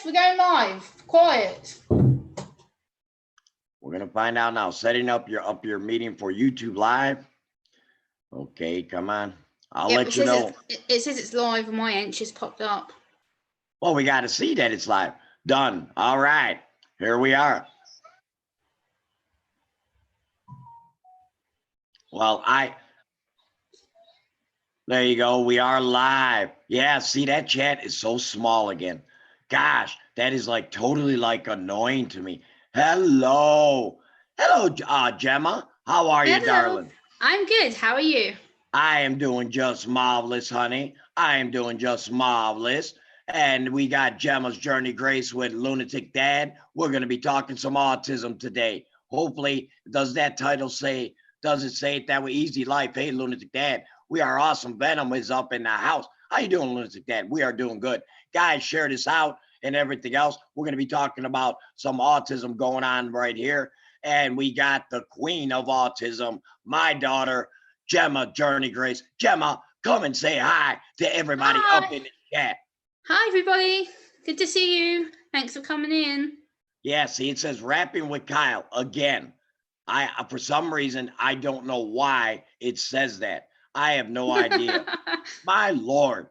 Yes, we're going live. Quiet. We're gonna find out now. Setting up your meeting for YouTube Live. Okay, come on. I'll let you know. It says it's live on my end. It's just popped up. Well, we got to see that it's live. Done. All right. Here we are. Well, there you go. We are live. Yeah, see, that chat is so small again. Gosh, that is like totally like annoying to me. Hello. Gemma. How are you, darling? I'm good. How are you? I am doing just marvelous, honey. I am doing just marvelous. And we got Gemma's Journey Grace with Lunatic Dad. We're going to be talking some autism today. Hopefully, does that title say, does it say it that way? Easy life. Hey, Lunatic Dad. We are awesome. Venom is up in the house. How you doing, Lunatic Dad? We are doing good. Guys, share this out and everything else. We're going to be talking about some autism going on right here. And we got the queen of autism, my daughter, Gemma Journey Grace. Gemma, come and say hi to everybody up in the chat. Hi, everybody. Good to see you. Thanks for coming in. Yeah, see, it says rapping with Kyle again. For some reason, I don't know why it says that. I have no idea. My Lord.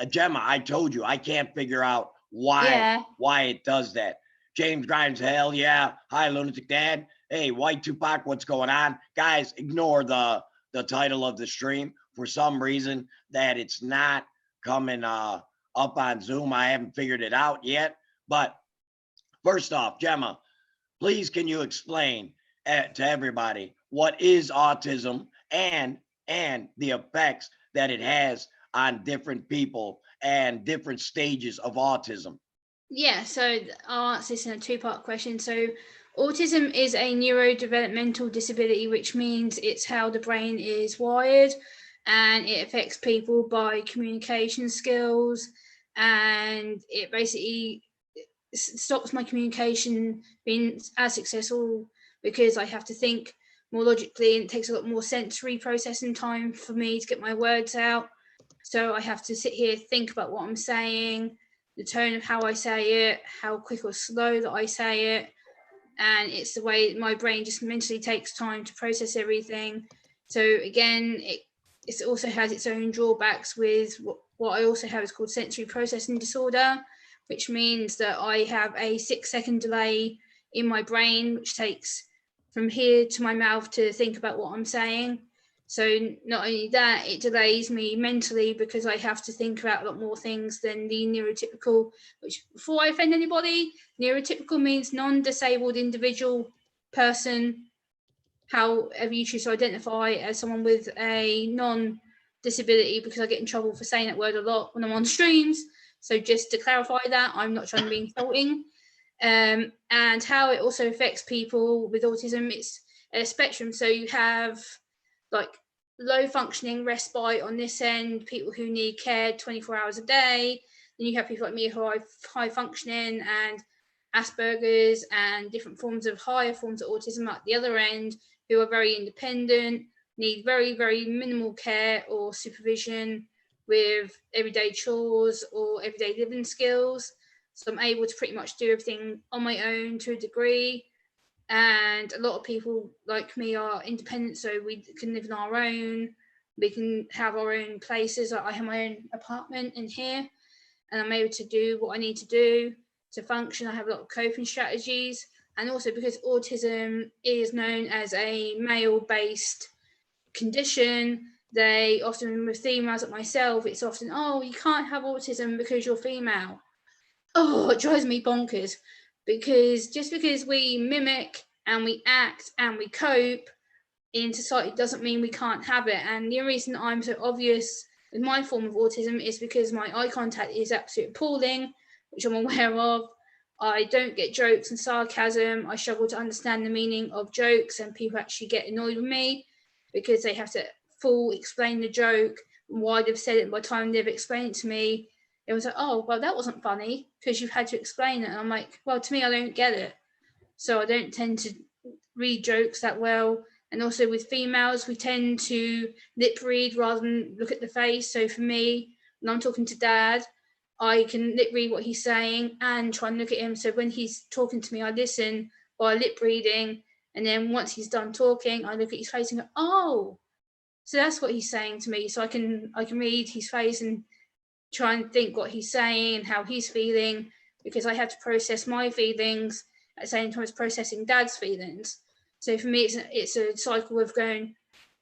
Gemma, I told you, I can't figure out why it does that. James Grimes, hell yeah. Hi, Lunatic Dad. Hey, White Tupac, what's going on? Guys, ignore the title of the stream. For some reason that it's not coming up on Zoom. I haven't figured it out yet. But first off, Gemma, please can you explain to everybody what is autism and the effects that it has on different people and different stages of autism? Yeah, so I'll answer this in a two-part question. So autism is a neurodevelopmental disability, which means it's how the brain is wired, and it affects people by communication skills, and it basically stops my communication being as successful because I have to think more logically, and it takes a lot more sensory processing time for me to get my words out. So I have to sit here, think about what I'm saying, the tone of how I say it, how quick or slow that I say it. And it's the way my brain just mentally takes time to process everything. So again, it also has its own drawbacks with what I also have is called sensory processing disorder, which means that I have a 6-second delay in my brain, which takes from here to my mouth to think about what I'm saying. So not only that, it delays me mentally because I have to think about a lot more things than the neurotypical, which, before I offend anybody, neurotypical means non-disabled individual person, however you choose to identify as someone with a non-disability, because I get in trouble for saying that word a lot when I'm on streams. So just to clarify that, I'm not trying to be insulting. And how it also affects people with autism, it's a spectrum. So you have like low functioning respite on this end, people who need care 24 hours a day. Then you have people like me who are high functioning and Asperger's and different forms of higher forms of autism at the other end, who are very independent, need very, very minimal care or supervision with everyday chores or everyday living skills. So I'm able to pretty much do everything on my own to a degree. And a lot of people like me are independent, so we can live on our own. We can have our own places. I have my own apartment in here, and I'm able to do what I need to do to function. I have a lot of coping strategies. And also because autism is known as a male-based condition, they often, with females like myself, it's often, oh, you can't have autism because you're female. Oh, it drives me bonkers, because just because we mimic and we act and we cope in society doesn't mean we can't have it. And the reason I'm so obvious with my form of autism is because my eye contact is absolutely appalling, which I'm aware of. I don't get jokes and sarcasm. I struggle to understand the meaning of jokes, and people actually get annoyed with me because they have to full explain the joke and why they've said it. By the time they've explained it to me, it was like, oh, well, that wasn't funny because you've had to explain it. And I'm like, well, to me, I don't get it. So I don't tend to read jokes that well. And also with females, we tend to lip read rather than look at the face. So for me, when I'm talking to Dad, I can lip read what he's saying and try and look at him. So when he's talking to me, I listen by lip reading. And then once he's done talking, I look at his face and go, oh, so that's what he's saying to me. So I can read his face and try and think what he's saying and how he's feeling, because I have to process my feelings at the same time as processing Dad's feelings. So for me, it's a cycle of going,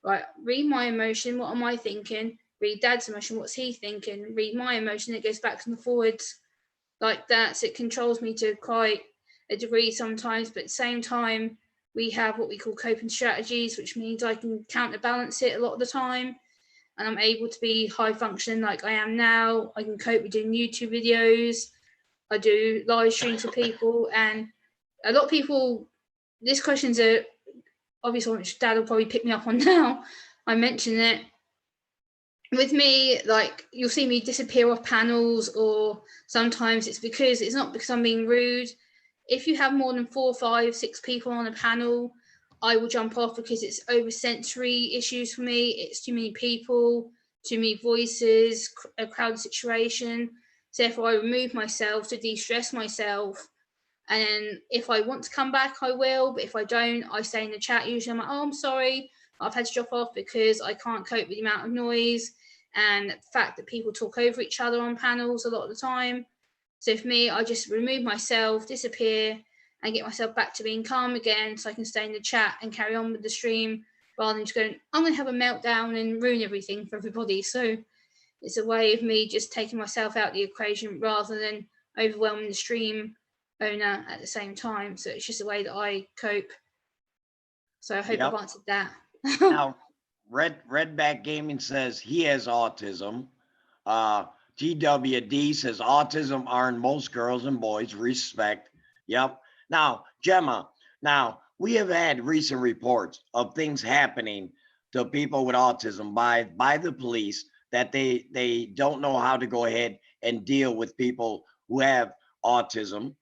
right, read my emotion, what am I thinking? Read Dad's emotion, what's he thinking? Read my emotion, it goes back and forwards like that. So it controls me to quite a degree sometimes, but at the same time, we have what we call coping strategies, which means I can counterbalance it a lot of the time. And I'm able to be high functioning like I am now. I can cope with doing YouTube videos. I do live streams for people. And a lot of people, this question's a obviously which Dad will probably pick me up on now. I mentioned it. With me, like you'll see me disappear off panels, or sometimes it's not because I'm being rude. If you have more than 4, 5, 6 people on a panel, I will jump off because it's over sensory issues for me. It's too many people, too many voices, a crowded situation. So therefore I remove myself to de-stress myself. And if I want to come back, I will. But if I don't, I stay in the chat. Usually I'm like, oh, I'm sorry, I've had to drop off because I can't cope with the amount of noise and the fact that people talk over each other on panels a lot of the time. So for me, I just remove myself, disappear, and get myself back to being calm again so I can stay in the chat and carry on with the stream rather than just going, I'm going to have a meltdown and ruin everything for everybody. So it's a way of me just taking myself out of the equation rather than overwhelming the stream owner at the same time. So it's just a way that I cope. So I hope I've answered that. Now, Redback Gaming says he has autism. GWD says autism are in most girls and boys. Respect. Yep. Now, Gemma, we have had recent reports of things happening to people with autism by the police, that they don't know how to go ahead and deal with people who have autism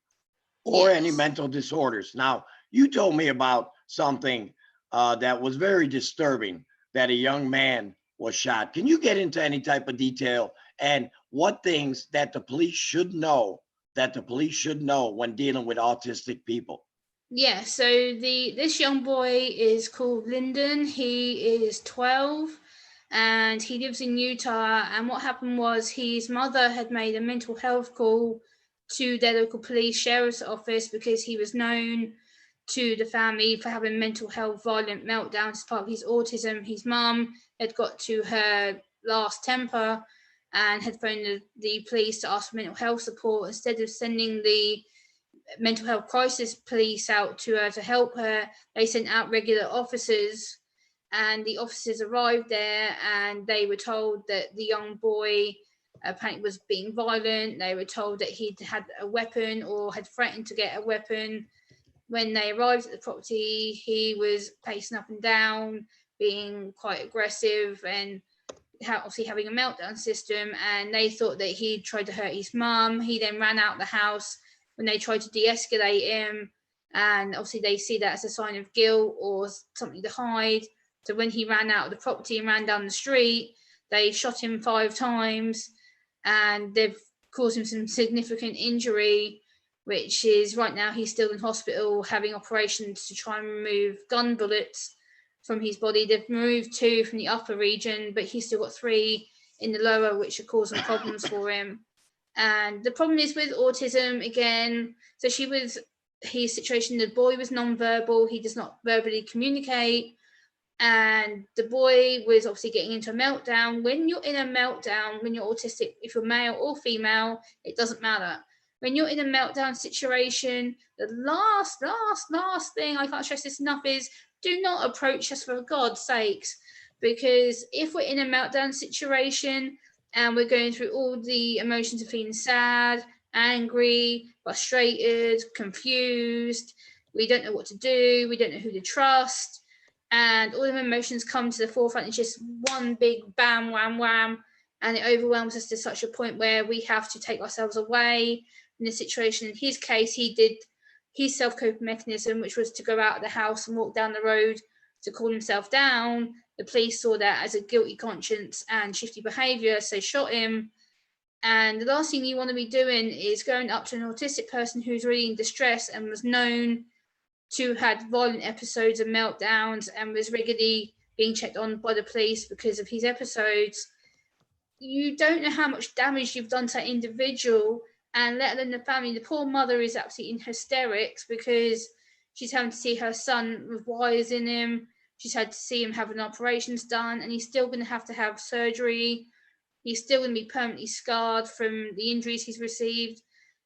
or any mental disorders. Now, you told me about something that was very disturbing, that a young man was shot. Can you get into any type of detail and what things that the police should know when dealing with autistic people? Yeah, so this young boy is called Lyndon. He is 12 and he lives in Utah. And what happened was his mother had made a mental health call to their local police sheriff's office because he was known to the family for having mental health violent meltdowns as part of his autism. His mum had got to her last temper and had phoned the police to ask for mental health support. Instead of sending the mental health crisis police out to her to help her, they sent out regular officers, and the officers arrived there and they were told that the young boy apparently was being violent. They were told that he'd had a weapon or had threatened to get a weapon. When they arrived at the property, he was pacing up and down, being quite aggressive and obviously having a meltdown system, and they thought that he tried to hurt his mum. He then ran out the house when they tried to de-escalate him, and obviously they see that as a sign of guilt or something to hide. So when he ran out of the property and ran down the street, they shot him 5 times and they've caused him some significant injury, which is right now he's still in hospital having operations to try and remove gun bullets from his body. They've removed 2 from the upper region, but he's still got 3 in the lower, which are causing problems for him. And the problem is with autism, again, so his situation, the boy was non-verbal, he does not verbally communicate, and the boy was obviously getting into a meltdown. When you're in a meltdown, when you're autistic, if you're male or female, it doesn't matter. When you're in a meltdown situation, the last thing, I can't stress this enough, is do not approach us, for God's sakes, because if we're in a meltdown situation and we're going through all the emotions of feeling sad, angry, frustrated, confused, we don't know what to do, we don't know who to trust, and all the emotions come to the forefront. It's just one big bam, wham, wham, and it overwhelms us to such a point where we have to take ourselves away in the situation. In his case, he did his self-coping mechanism, which was to go out of the house and walk down the road to cool himself down. The police saw that as a guilty conscience and shifty behaviour, so shot him. And the last thing you want to be doing is going up to an autistic person who's really in distress and was known to have had violent episodes of meltdowns and was regularly being checked on by the police because of his episodes. You don't know how much damage you've done to that individual, and let alone the family. The poor mother is absolutely in hysterics because she's having to see her son with wires in him. She's had to see him having operations done, and he's still going to have surgery. He's still going to be permanently scarred from the injuries he's received.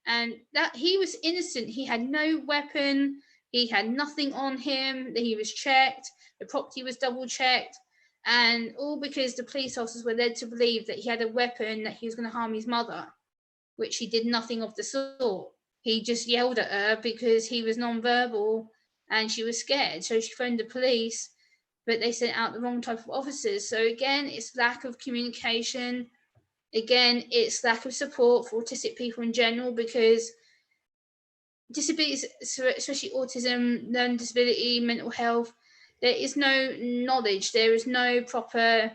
And that he was innocent. He had no weapon. He had nothing on him. He was checked. The property was double checked. And all because the police officers were led to believe that he had a weapon, that he was going to harm his mother, which he did nothing of the sort. He just yelled at her because he was non-verbal and she was scared. So she phoned the police, but they sent out the wrong type of officers. So again, it's lack of communication. Again, it's lack of support for autistic people in general, because disabilities, especially autism, learning disability, mental health, there is no knowledge. There is no proper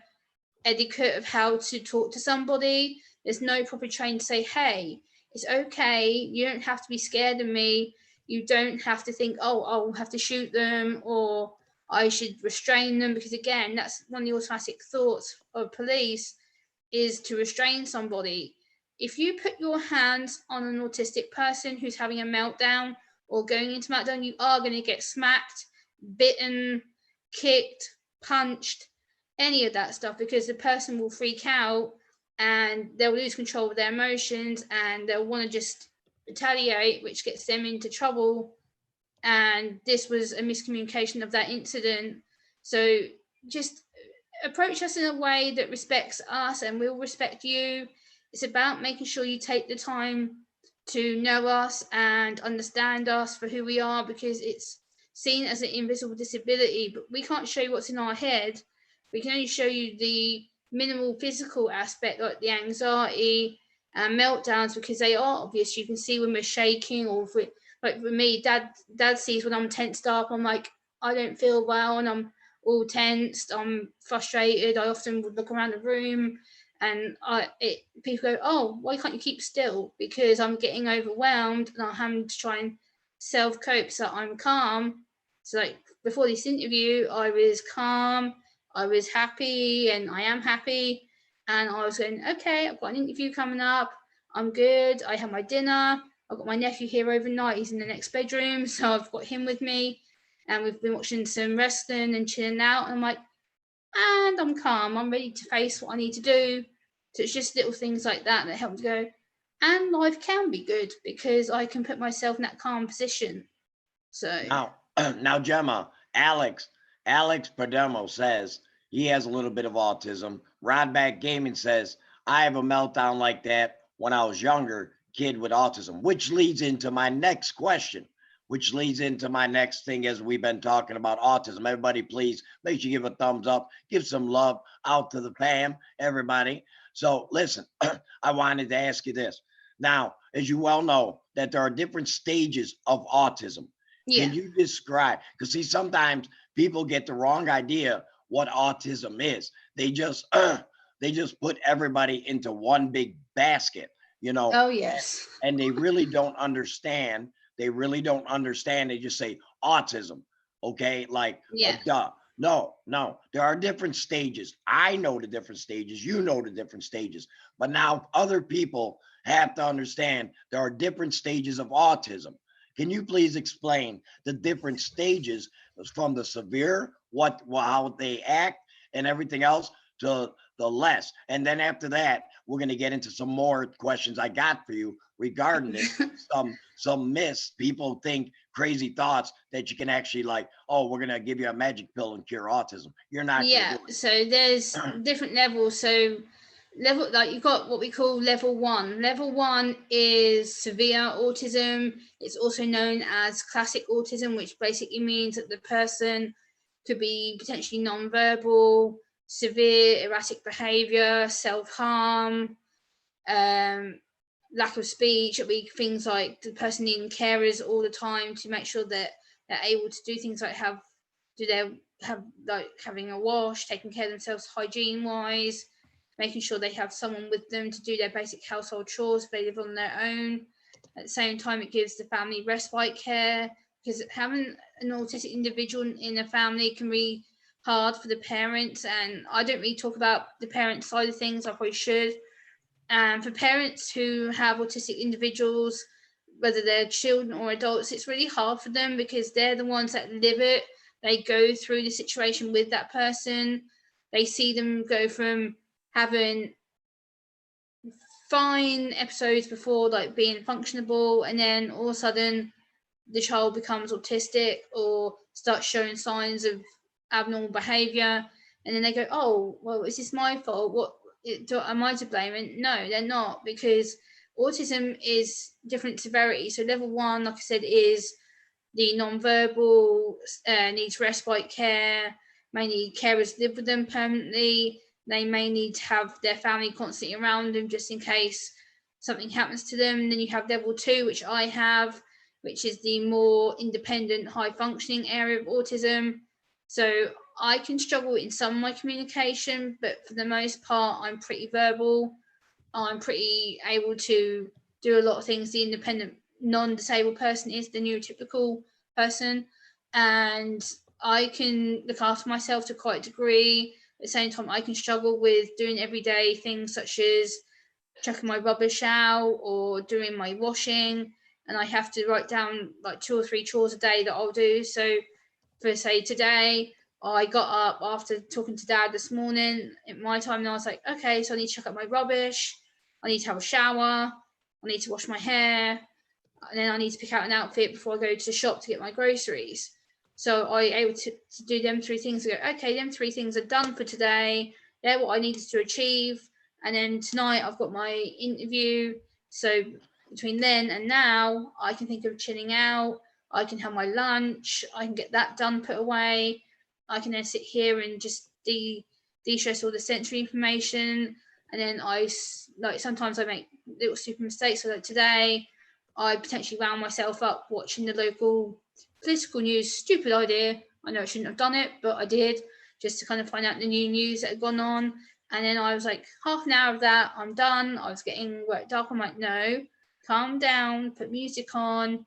etiquette of how to talk to somebody. There's no proper training to say, hey, it's okay. You don't have to be scared of me. You don't have to think, oh, I'll have to shoot them or I should restrain them, because again, that's one of the automatic thoughts of police, is to restrain somebody. If you put your hands on an autistic person who's having a meltdown or going into meltdown, you are going to get smacked, bitten, kicked, punched, any of that stuff, because the person will freak out and they'll lose control of their emotions and they'll want to just retaliate, which gets them into trouble. And this was a miscommunication of that incident. So just approach us in a way that respects us and we'll respect you. It's about making sure you take the time to know us and understand us for who we are, because it's seen as an invisible disability, but we can't show you what's in our head. We can only show you the minimal physical aspect, like the anxiety and meltdowns, because they are obvious. You can see when we're shaking, or if we, like for me, dad sees when I'm tensed up. I'm like, I don't feel well, and I'm all tensed. I'm frustrated. I often would look around the room, and people go, "Oh, why can't you keep still?" Because I'm getting overwhelmed, and I'm having to try and self cope so I'm calm. So like before this interview, I was calm, I was happy, and I am happy. And I was going, okay, I've got an interview coming up. I'm good. I have my dinner. I've got my nephew here overnight. He's in the next bedroom, so I've got him with me. And we've been watching some wrestling and chilling out. And I'm like, and I'm calm. I'm ready to face what I need to do. So it's just little things like that that help me go, and life can be good because I can put myself in that calm position. So now Gemma, Alex Perdomo says he has a little bit of autism. Rodback Gaming says, I have a meltdown like that when I was younger, kid with autism, which leads into my next question, which leads into my next thing as we've been talking about autism. Everybody, please make sure you give a thumbs up, give some love out to the fam, everybody. So listen, I wanted to ask you this. Now, as you well know, that there are different stages of autism. yeah. Can you describe, because see, sometimes people get the wrong idea what autism is. They just put everybody into one big basket, you know. Oh yes. And they really don't understand. They just say autism. Okay, like Yeah. duh. No, there are different stages. I know the different stages. You know the different stages. But now other people have to understand there are different stages of autism. Can you please explain the different stages from the severe, how they act and everything else, to the less? And then after that, we're going to get into some more questions I got for you regarding this. Some myths. People think crazy thoughts that you can actually, like, oh, we're going to give you a magic pill and cure autism. You're not. Yeah. So there's different levels. So level, like you've got what we call level 1. Level 1 is severe autism. It's also known as classic autism, which basically means that the person could be potentially non-verbal, severe erratic behavior, self-harm, lack of speech. It'll be things like the person needing carers all the time to make sure that they're able to do things like having a wash, taking care of themselves hygiene wise. making sure they have someone with them to do their basic household chores if they live on their own. At the same time, it gives the family respite care, because having an autistic individual in a family can be hard for the parents. And I don't really talk about the parent side of things, I probably should. And for parents who have autistic individuals, whether they're children or adults, it's really hard for them because they're the ones that live it. They go through the situation with that person. They see them go from having fine episodes before, like being functionable, and then all of a sudden the child becomes autistic or starts showing signs of abnormal behavior, and then they go, oh well, is this my fault? What am I to blame? And no, they're not, because autism is different severity. So level 1, like I said, is the non-verbal, needs respite care, may need carers live with them permanently. They may need to have their family constantly around them just in case something happens to them. Then you have level 2, which I have, which is the more independent, high functioning area of autism. So I can struggle in some of my communication, but for the most part, I'm pretty verbal. I'm pretty able to do a lot of things the independent, non-disabled person is, the neurotypical person. And I can look after myself to quite a degree. At the same time, I can struggle with doing everyday things such as chucking my rubbish out or doing my washing. And I have to write down like 2 or 3 chores a day that I'll do. So for say today, I got up after talking to Dad this morning at my time, and I was like, okay, so I need to chuck up my rubbish, I need to have a shower, I need to wash my hair, and then I need to pick out an outfit before I go to the shop to get my groceries. So I able to do them 3 things and go, okay, them 3 things are done for today. They're what I needed to achieve. And then tonight I've got my interview. So between then and now, I can think of chilling out. I can have my lunch. I can get that done, put away. I can then sit here and just de-stress all the sensory information. And then sometimes I make little stupid mistakes. So like today, I potentially wound myself up watching the local political news. Stupid idea. I know I shouldn't have done it, but I did, just to kind of find out the new news that had gone on. And then I was like, half an hour of that, I'm done. I was getting worked up. I'm like, no, calm down, put music on,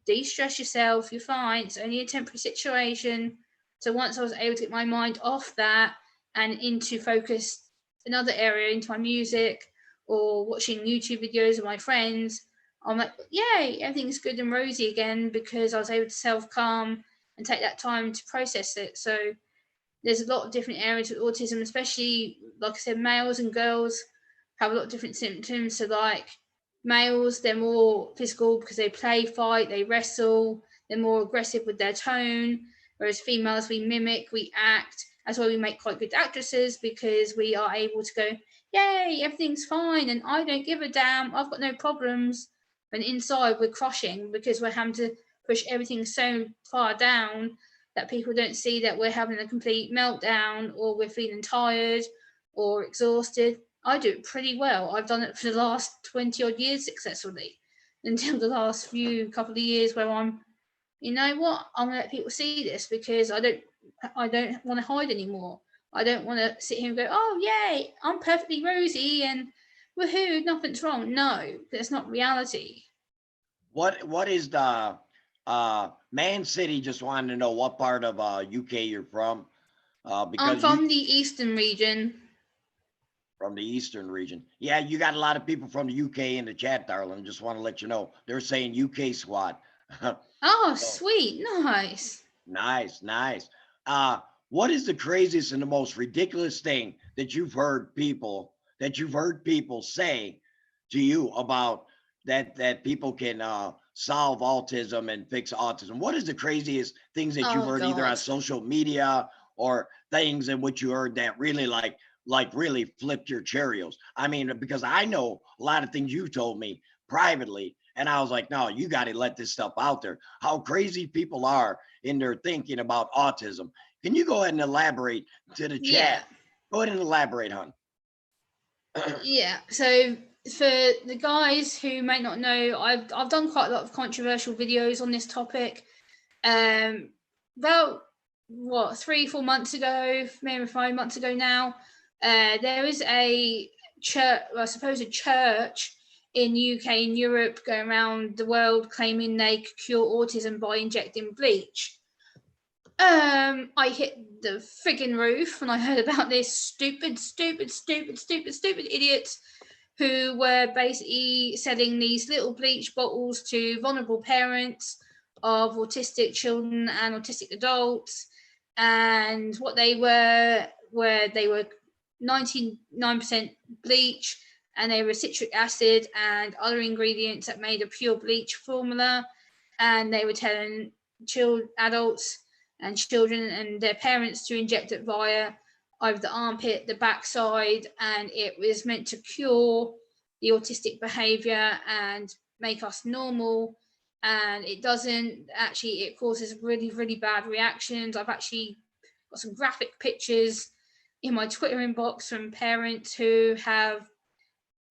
de-stress yourself, you're fine. It's only a temporary situation. So once I was able to get my mind off that and into focus another area, into my music or watching YouTube videos of my friends, I'm like, yay, everything's good and rosy again, because I was able to self-calm and take that time to process it. So there's a lot of different areas with autism, especially, like I said, males and girls have a lot of different symptoms. So like males, they're more physical because they play, fight, they wrestle, they're more aggressive with their tone, whereas females, we mimic, we act. That's why we make quite good actresses, because we are able to go, yay, everything's fine, and I don't give a damn, I've got no problems. And inside we're crushing because we're having to push everything so far down that people don't see that we're having a complete meltdown or we're feeling tired or exhausted. I do it pretty well. I've done it for the last 20 odd years successfully, until the last couple of years where I'm, you know what, I'm gonna let people see this, because I don't want to hide anymore. I don't want to sit here and go, oh yay, I'm perfectly rosy and woohoo, nothing's wrong. No, that's not reality. What is the Man City just wanted to know what part of UK you're from? I'm Because from the eastern region. from the eastern region. Yeah, you got a lot of people from the UK in the chat, darling. Just want to let you know. They're saying UK squad. Oh, So, sweet, nice. nice. What is the craziest and the most ridiculous thing that you've heard people say to you about that people can solve autism and fix autism? What is the craziest things that you've Oh heard either on God. social media or things in which you heard that really really flipped your Cheerios? I mean, because I know a lot of things you told me privately, and I was like, no, you got to let this stuff out there. How crazy people are in their thinking about autism. Can you go ahead and elaborate to the Yeah. chat? Go ahead and elaborate, hon. Yeah. So for the guys who may not know, I've done quite a lot of controversial videos on this topic. About what 3-4 months ago, maybe 5 months ago now, There is a church, I suppose a church in UK and Europe going around the world claiming they could cure autism by injecting bleach. I hit the friggin' roof when I heard about this stupid idiots who were basically selling these little bleach bottles to vulnerable parents of autistic children and autistic adults. And what they were 99% bleach, and they were citric acid and other ingredients that made a pure bleach formula. And they were telling adults and children and their parents to inject it via either the armpit, the backside, and it was meant to cure the autistic behavior and make us normal. And it doesn't actually, it causes really, really bad reactions. I've actually got some graphic pictures in my Twitter inbox from parents who have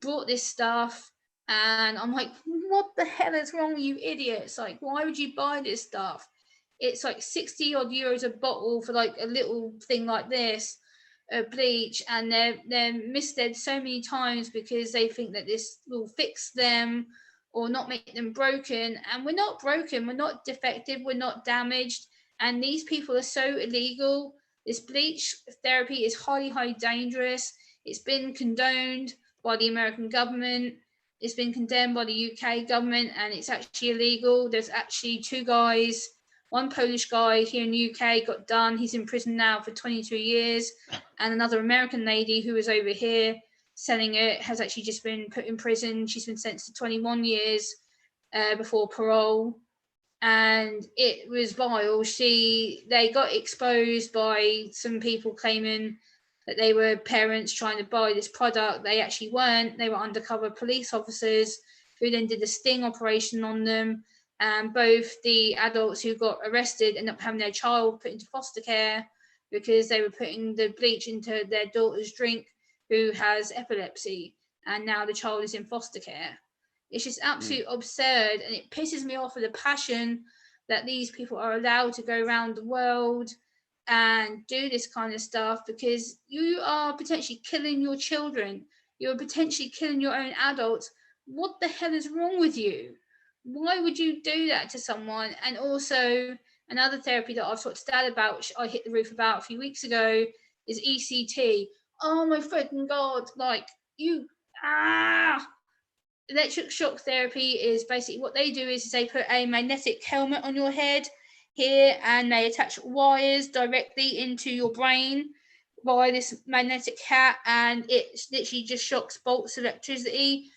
brought this stuff, and I'm like, what the hell is wrong with you idiots? Like, why would you buy this stuff? It's like 60 odd euros a bottle for like a little thing like this, bleach, and they're misled so many times because they think that this will fix them or not make them broken. And we're not broken, we're not defective, we're not damaged. And these people are so illegal. This bleach therapy is highly, highly dangerous. It's been condoned by the American government. It's been condemned by the UK government, and it's actually illegal. There's actually two guys, one Polish guy here in the UK got done. He's in prison now for 22 years. And another American lady who was over here selling it has actually just been put in prison. She's been sentenced to 21 years before parole. And it was vile. They got exposed by some people claiming that they were parents trying to buy this product. They actually weren't. They were undercover police officers who then did a sting operation on them. And both the adults who got arrested ended up having their child put into foster care because they were putting the bleach into their daughter's drink, who has epilepsy. And now the child is in foster care. It's just absolutely absurd, and it pisses me off with a passion that these people are allowed to go around the world and do this kind of stuff, because you are potentially killing your children. You're potentially killing your own adults. What the hell is wrong with you? Why would you do that to someone? And also, another therapy that I've talked to Dad about, which I hit the roof about a few weeks ago, is ECT. Oh my freaking God, like electric shock therapy is basically what they do is they put a magnetic helmet on your head here, and they attach wires directly into your brain by this magnetic hat, and it literally just shocks bolts of electricity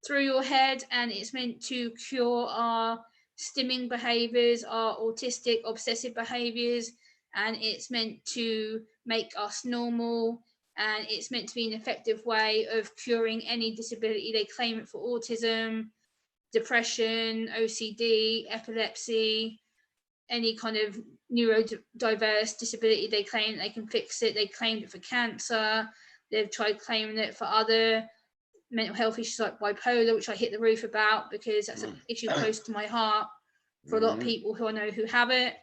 through your head, and it's meant to cure our stimming behaviors, our autistic obsessive behaviors, and it's meant to make us normal, and it's meant to be an effective way of curing any disability. They claim it for autism, depression, OCD, epilepsy, any kind of neurodiverse disability. They claim they can fix it. They claimed it for cancer. They've tried claiming it for other mental health issues like bipolar, which I hit the roof about because that's an issue close to my heart for a lot of people who I know who have it.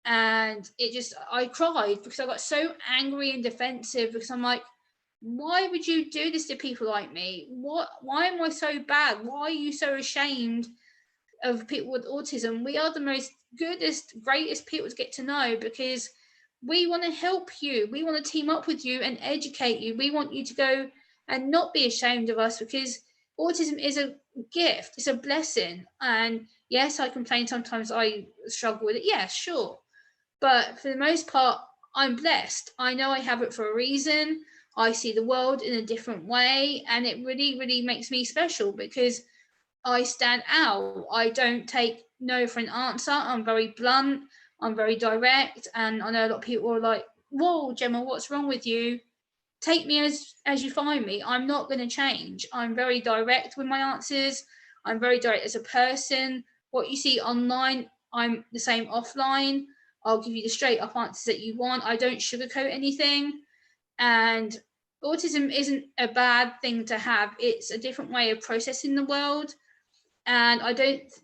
And I cried because I got so angry and defensive, because I'm like, why would you do this to people like me? Why am I so bad? Why are you so ashamed of people with autism? We are the most goodest, greatest people to get to know, because we want to help you. We want to team up with you and educate you. We want you to go and not be ashamed of us, because autism is a gift. It's a blessing. And yes, I complain sometimes I struggle with it. Yeah, sure. But for the most part, I'm blessed. I know I have it for a reason. I see the world in a different way, and it really, really makes me special because I stand out. I don't take no for an answer. I'm very blunt. I'm very direct. And I know a lot of people are like, whoa, Gemma, what's wrong with you? Take me as you find me. I'm not going to change. I'm very direct with my answers. I'm very direct as a person. What you see online, I'm the same offline. I'll give you the straight up answers that you want. I don't sugarcoat anything. And autism isn't a bad thing to have. It's a different way of processing the world. And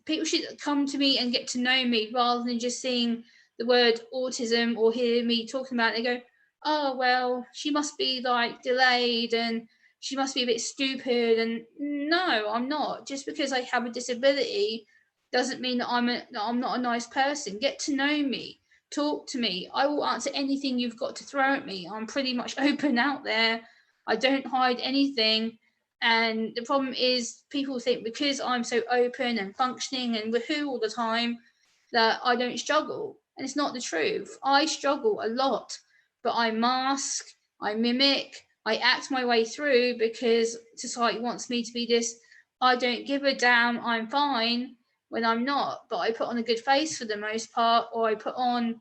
people should come to me and get to know me rather than just seeing the word autism or hear me talking about it. They go, oh, well, she must be like delayed and she must be a bit stupid. And no, I'm not. Just because I have a disability doesn't mean that I'm not a nice person. Get to know me. Talk to me. I will answer anything you've got to throw at me. I'm pretty much open out there. I don't hide anything. And the problem is people think because I'm so open and functioning and woohoo all the time that I don't struggle. And it's not the truth. I struggle a lot, but I mask, I mimic, I act my way through because society wants me to be this. I don't give a damn, I'm fine when I'm not, but I put on a good face for the most part, or I put on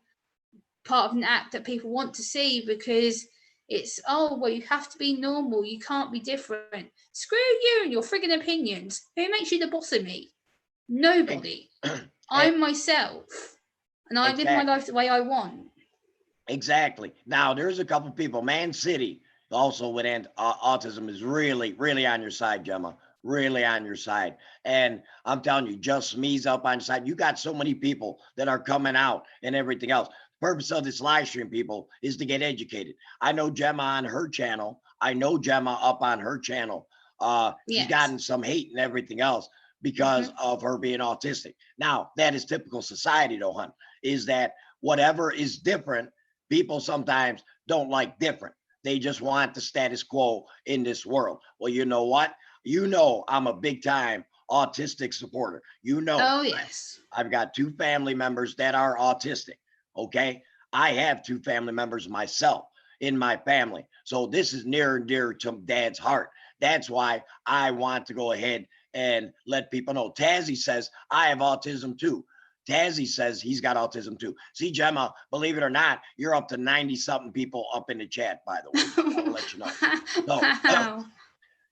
part of an act that people want to see because it's, oh, well, you have to be normal, you can't be different. Screw you and your frigging opinions. Who makes you the boss of me? Nobody. I'm myself and I live my life the way I want. Exactly. Now, there's a couple people. Man City also with autism is really, really on your side, Gemma. Really on your side. And I'm telling you, just me's up on your side. You got so many people that are coming out and everything else. The purpose of this live stream, people, is to get educated. I know Gemma on her channel. I know Gemma up on her channel. She's gotten some hate and everything else because of her being autistic. Now, that is typical society, though, hun, is that whatever is different, people sometimes don't like different. They just want the status quo in this world. Well, you know what? You know, I'm a big time autistic supporter. You know, oh yes, I've got 2 family members that are autistic. Okay. I have 2 family members myself in my family. So this is near and dear to Dad's heart. That's why I want to go ahead and let people know. Tazzy says, I have autism too. Tazzy says he's got autism too. See, Gemma, believe it or not, you're up to 90 something people up in the chat, by the way. I'll let you know. So, wow.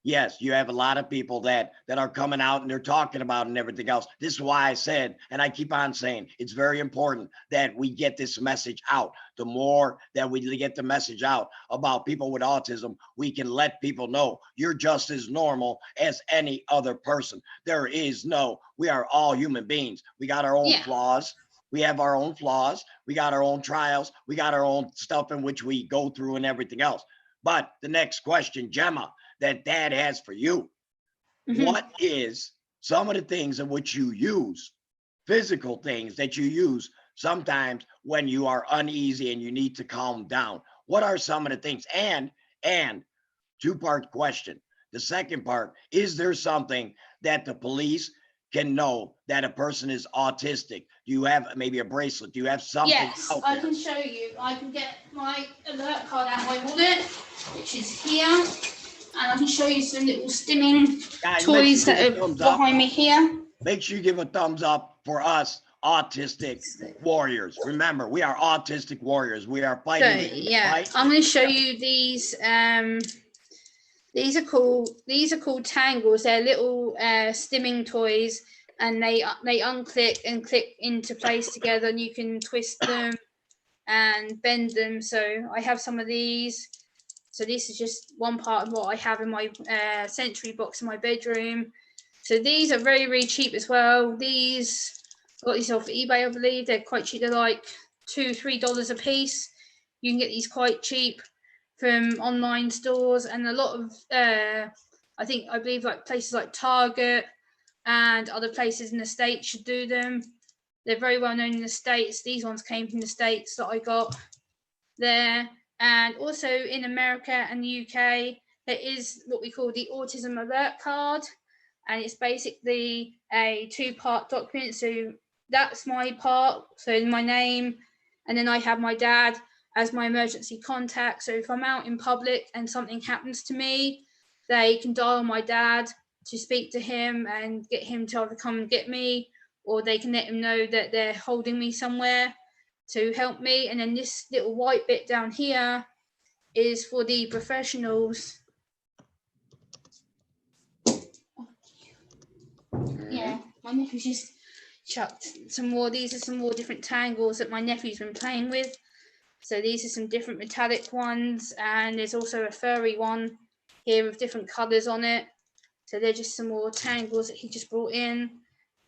yes, you have a lot of people that are coming out and they're talking about and everything else. This is why I said, and I keep on saying, it's very important that we get this message out. The more that we get the message out about people with autism, we can let people know you're just as normal as any other person. There is no, we are all human beings. We got our own flaws. We have our own flaws. We got our own trials. We got our own stuff in which we go through and everything else. But the next question, Gemma, that Dad has for you. What is some of the things in which you use, physical things that you use sometimes when you are uneasy and you need to calm down? What are some of the things? And 2-part question. The second part, is there something that the police can know that a person is autistic? Do you have maybe a bracelet? Do you have something? Yes, I can show you. I can get my alert card out of my wallet, which is here, and I can show you some little stimming toys that are behind me here. Make sure you give a thumbs up for us autistic warriors. Remember, we are autistic warriors. We are fighting. So, yeah, I'm going to show you these. These are called tangles. They're little stimming toys, and they unclick and click into place together, and you can twist them and bend them. So I have some of these. So this is just one part of what I have in my sensory box in my bedroom. So these are very, very cheap as well. These, I got these off eBay, I believe. They're quite cheap. They're like $2-3 a piece. You can get these quite cheap from online stores, and a lot of I believe like places like Target and other places in the States should do them. They're very well known in the States. These ones came from the States that I got there. And also in America and the UK, there is what we call the Autism Alert Card, and it's basically a 2-part document. So that's my part, so my name, and then I have my dad as my emergency contact. So if I'm out in public and something happens to me, they can dial my dad to speak to him and get him to either come and get me, or they can let him know that they're holding me somewhere to help me. And then this little white bit down here is for the professionals. Yeah, my nephew's just chucked some more. These are some more different tangles that my nephew's been playing with. So these are some different metallic ones, and there's also a furry one here with different colours on it. So they're just some more tangles that he just brought in.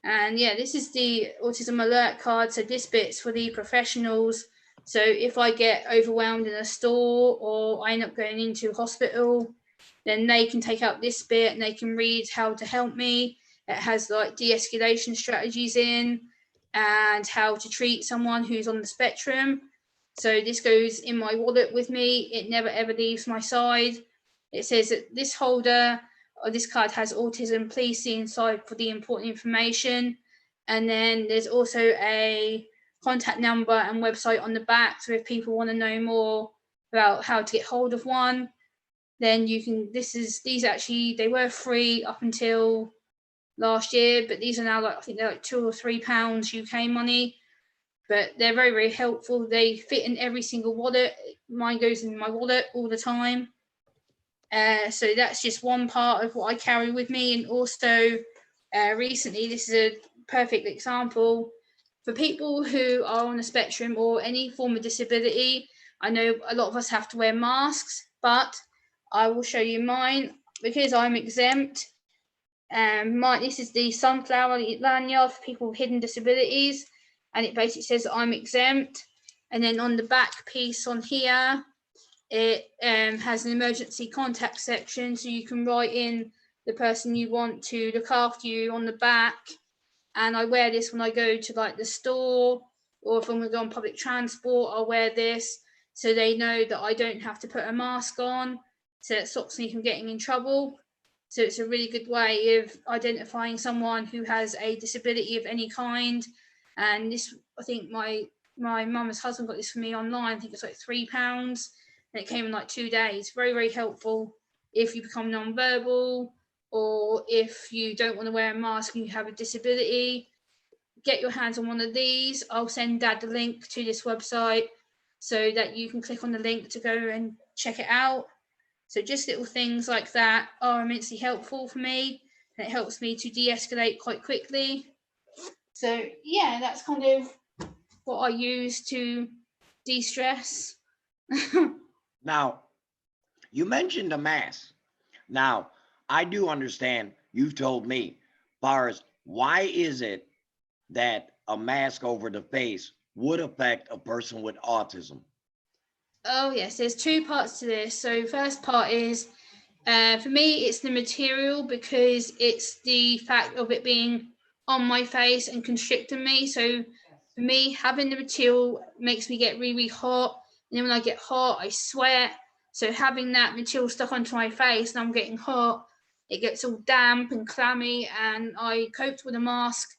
And yeah, this is the Autism Alert Card. So this bit's for the professionals So if I get overwhelmed in a store or I end up going into hospital, then they can take out this bit and they can read how to help me. It has like de-escalation strategies in and how to treat someone who's on the spectrum. So this goes in my wallet with me. It never ever leaves my side. It says that this holder or this card has autism. Please see inside for the important information. And then there's also a contact number and website on the back. So if people want to know more about how to get hold of one, then you can. These actually, they were free up until last year, but these are now like, I think they're like £2 or £3 UK money. But they're very, very helpful. They fit in every single wallet. Mine goes in my wallet all the time. So that's just one part of what I carry with me. And also recently, this is a perfect example for people who are on the spectrum or any form of disability. I know a lot of us have to wear masks, but I will show you mine because I'm exempt. This is the sunflower lanyard for people with hidden disabilities, and it basically says I'm exempt. And then on the back piece on here, it has an emergency contact section, so you can write in the person you want to look after you on the back. And I wear this when I go to like the store, or if I'm going to go on public transport, I'll wear this so they know that I don't have to put a mask on, so it stops me from getting in trouble. So it's a really good way of identifying someone who has a disability of any kind. And this, I think my mum's husband got this for me online. I think it's like £3, and it came in like 2 days. Very, very helpful if you become non-verbal, or if you don't want to wear a mask and you have a disability. Get your hands on one of these. I'll send Dad the link to this website so that you can click on the link to go and check it out. So just little things like that are immensely helpful for me, and it helps me to de-escalate quite quickly. So yeah, that's kind of what I use to de-stress. Now, you mentioned a mask. Now, I do understand, you've told me, far as why is it that a mask over the face would affect a person with autism? Oh yes, there's two parts to this. So first part is, for me, it's the material, because it's the fact of it being on my face and constricting me. So for me, having the material makes me get really, really hot. And then when I get hot, I sweat. So having that material stuck onto my face and I'm getting hot, it gets all damp and clammy. And I coped with a mask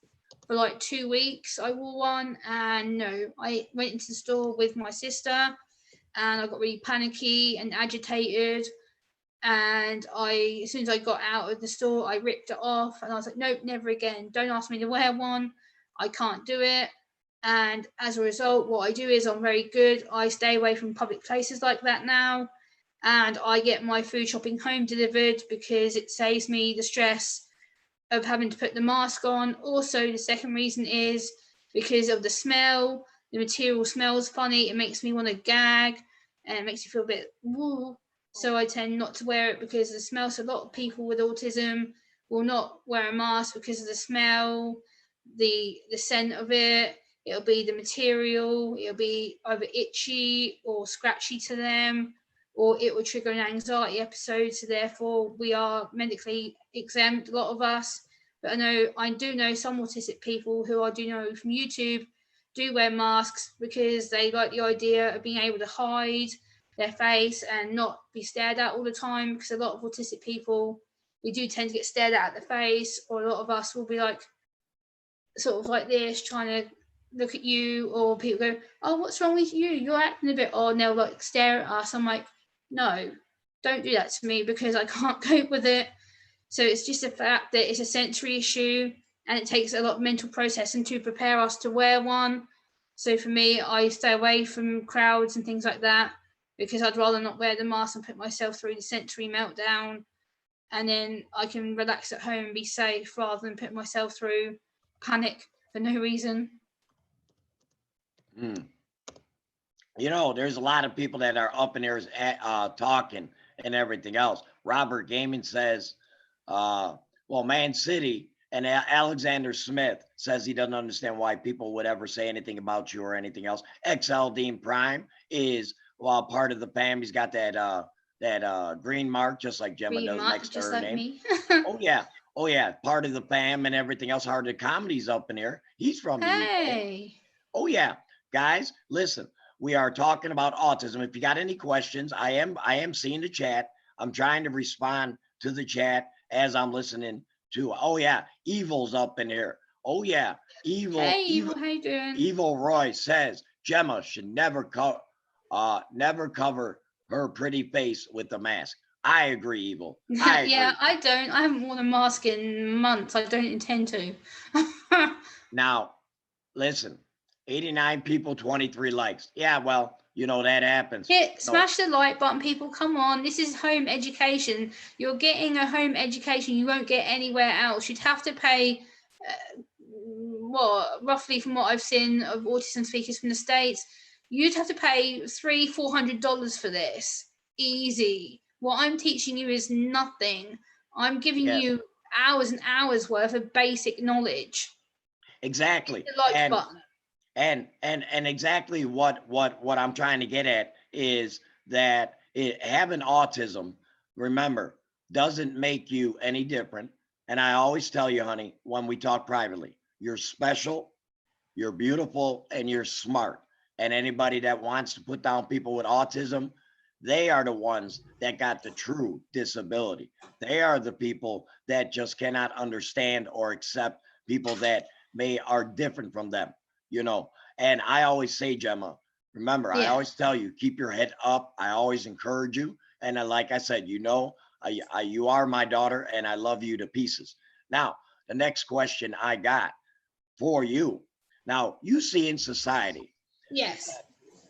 for like 2 weeks. I wore one, and no, I went into the store with my sister and I got really panicky and agitated. And as soon as I got out of the store, I ripped it off, and I was like, nope, never again. Don't ask me to wear one. I can't do it. And as a result, what I do is I'm very good. I stay away from public places like that now, and I get my food shopping home delivered because it saves me the stress of having to put the mask on. Also, the second reason is because of the smell. The material smells funny. It makes me want to gag, and it makes you feel a bit woo. So I tend not to wear it because of the smell. So a lot of people with autism will not wear a mask because of the smell, the scent of it. It'll be the material. It'll be either itchy or scratchy to them, or it will trigger an anxiety episode. So therefore, we are medically exempt, a lot of us. But I do know some autistic people who I do know from YouTube do wear masks because they like the idea of being able to hide their face and not be stared at all the time. Because a lot of autistic people, we do tend to get stared at the face, or a lot of us will be like sort of like this, trying to look at you, or people go, oh, what's wrong with you? You're acting a bit odd. And they'll like stare at us. I'm like, no, don't do that to me because I can't cope with it. So it's just the fact that it's a sensory issue, and it takes a lot of mental processing to prepare us to wear one. So for me, I stay away from crowds and things like that because I'd rather not wear the mask and put myself through the sensory meltdown, and then I can relax at home and be safe rather than put myself through panic for no reason. There's a lot of people that are up in there talking and everything else. Robert Gaming says, well, Man City And Alexander Smith says he doesn't understand why people would ever say anything about you or anything else. XL Dean Prime is part of the fam. He's got that green mark, just like Gemma does next to her like name. Me. Oh yeah, oh yeah, part of the fam and everything else. Hard to Comedy's up in here. He's from the UK. Hey. Oh yeah, guys, listen. We are talking about autism. If you got any questions, I am seeing the chat. I'm trying to respond to the chat as I'm listening to. Oh yeah, Evil's up in here. Oh yeah, Hey, Evil, how you doing? Evil Roy says Gemma should never cover her pretty face with the mask. I agree, Evil. I agree. Yeah, I don't. I haven't worn a mask in months. I don't intend to. Now, listen, 89 people, 23 likes. Yeah, well, that happens. Smash the like button, people. Come on. This is home education. You're getting a home education you won't get anywhere else. You'd have to pay, roughly from what I've seen of autism speakers from the States, you'd have to pay $300-400 for this. Easy. What I'm teaching you is nothing. I'm giving you hours and hours worth of basic knowledge. Exactly. Hit the like button. And exactly what I'm trying to get at is that having autism, remember, doesn't make you any different. And I always tell you, honey, when we talk privately, you're special, you're beautiful, and you're smart. And anybody that wants to put down people with autism, they are the ones that got the true disability. They are the people that just cannot understand or accept people that are different from them. And I always say, Gemma, remember, I always tell you, keep your head up. I always encourage you. And like I said, you are my daughter and I love you to pieces. Now, the next question I got for you. Now, you see in society,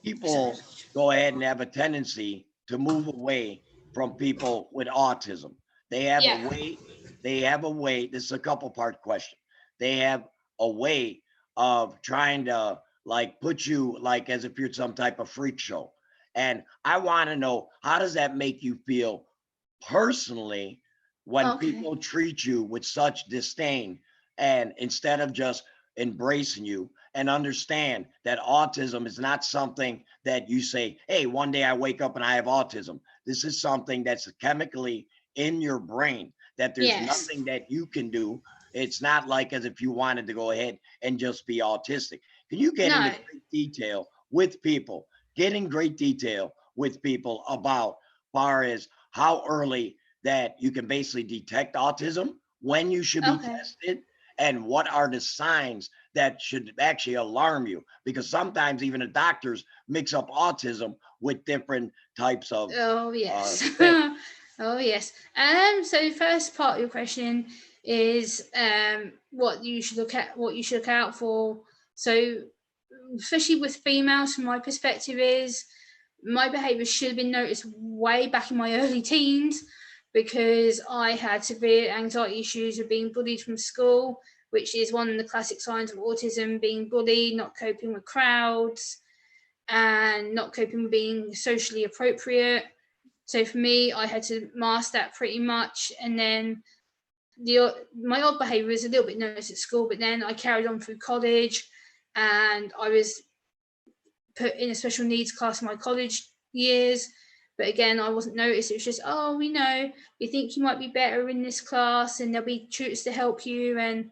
people go ahead and have a tendency to move away from people with autism. They have a way, this is a couple part question. They have a way of trying to put you as if you're some type of freak show. And I want to know, how does that make you feel personally when people treat you with such disdain, and instead of just embracing you and understand that autism is not something that you say, hey, one day I wake up and I have autism. This is something that's chemically in your brain, that there's nothing that you can do. It's not like as if you wanted to go ahead and just be autistic. Can you get into great detail with people, about far as how early that you can basically detect autism, when you should be tested, and what are the signs that should actually alarm you? Because sometimes even the doctors mix up autism with different types of oh yes. So the first part of your question is what you should look out for. So especially with females, from my perspective, is my behavior should have been noticed way back in my early teens, because I had severe anxiety issues of being bullied from school, which is one of the classic signs of autism: being bullied, not coping with crowds, and not coping with being socially appropriate. So for me, I had to master that pretty much. And then my odd behavior was a little bit noticed at school, but then I carried on through college, and I was put in a special needs class in my college years. But again, I wasn't noticed. It was just, we think you might be better in this class, and there'll be tutors to help you, and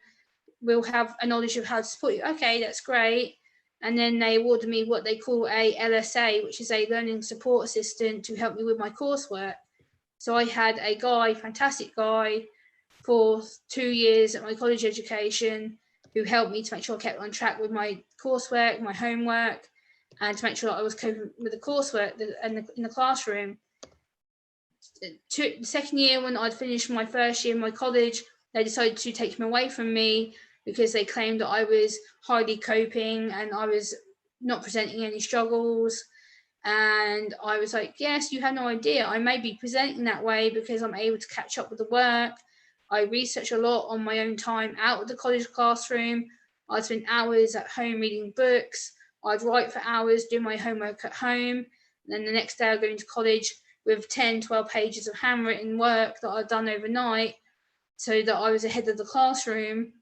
we'll have a knowledge of how to support you. Okay, that's great. And then they awarded me what they call a LSA, which is a learning support assistant, to help me with my coursework. So I had a fantastic guy, for 2 years at my college education, who helped me to make sure I kept on track with my coursework, my homework, and to make sure that I was coping with the coursework in the classroom. The second year, when I'd finished my first year in my college, they decided to take him away from me, because they claimed that I was highly coping and I was not presenting any struggles. And I was like, yes, you have no idea. I may be presenting that way because I'm able to catch up with the work. I research a lot on my own time out of the college classroom. I'd spend hours at home reading books. I'd write for hours, do my homework at home. And then the next day I'd go into college with 10, 12 pages of handwritten work that I'd done overnight. so that I was ahead of the classroom.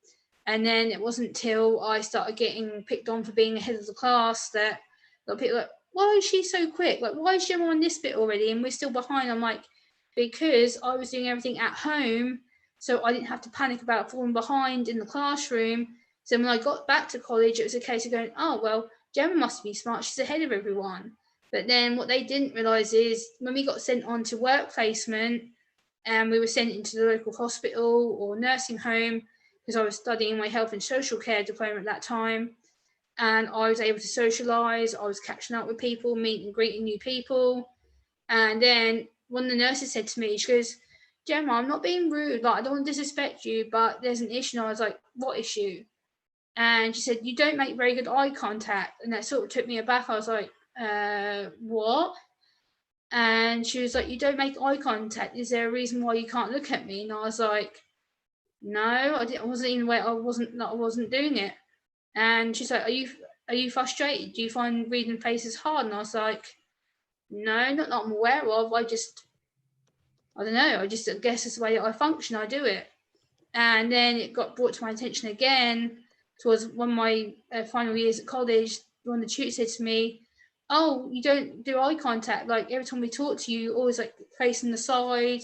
And then it wasn't till I started getting picked on for being ahead of the class that people were like, why is she so quick? Like, why is Gemma on this bit already and we're still behind? I'm like, because I was doing everything at home, so I didn't have to panic about falling behind in the classroom. So when I got back to college, it was a case of going, oh, well, Gemma must be smart. She's ahead of everyone. But then what they didn't realise is when we got sent on to work placement and we were sent into the local hospital or nursing home, because I was studying my health and social care diploma at that time, and I was able to socialise, I was catching up with people, meeting and greeting new people. And then one of the nurses said to me, she goes, Gemma, I'm not being rude, like I don't want to disrespect you, but there's an issue. And I was like, what issue? And she said, you don't make very good eye contact. And that sort of took me aback. I was like, what? And she was like, you don't make eye contact. Is there a reason why you can't look at me? And I was like, no, I wasn't even aware. I wasn't doing it. And she's like, are you frustrated? Do you find reading faces hard? And I was like, no, not that I'm aware of. I don't know. I guess it's the way that I function. I do it. And then it got brought to my attention again towards one of my final years at college. One of the tutors said to me, oh, you don't do eye contact. Like every time we talk to you, always like facing the side,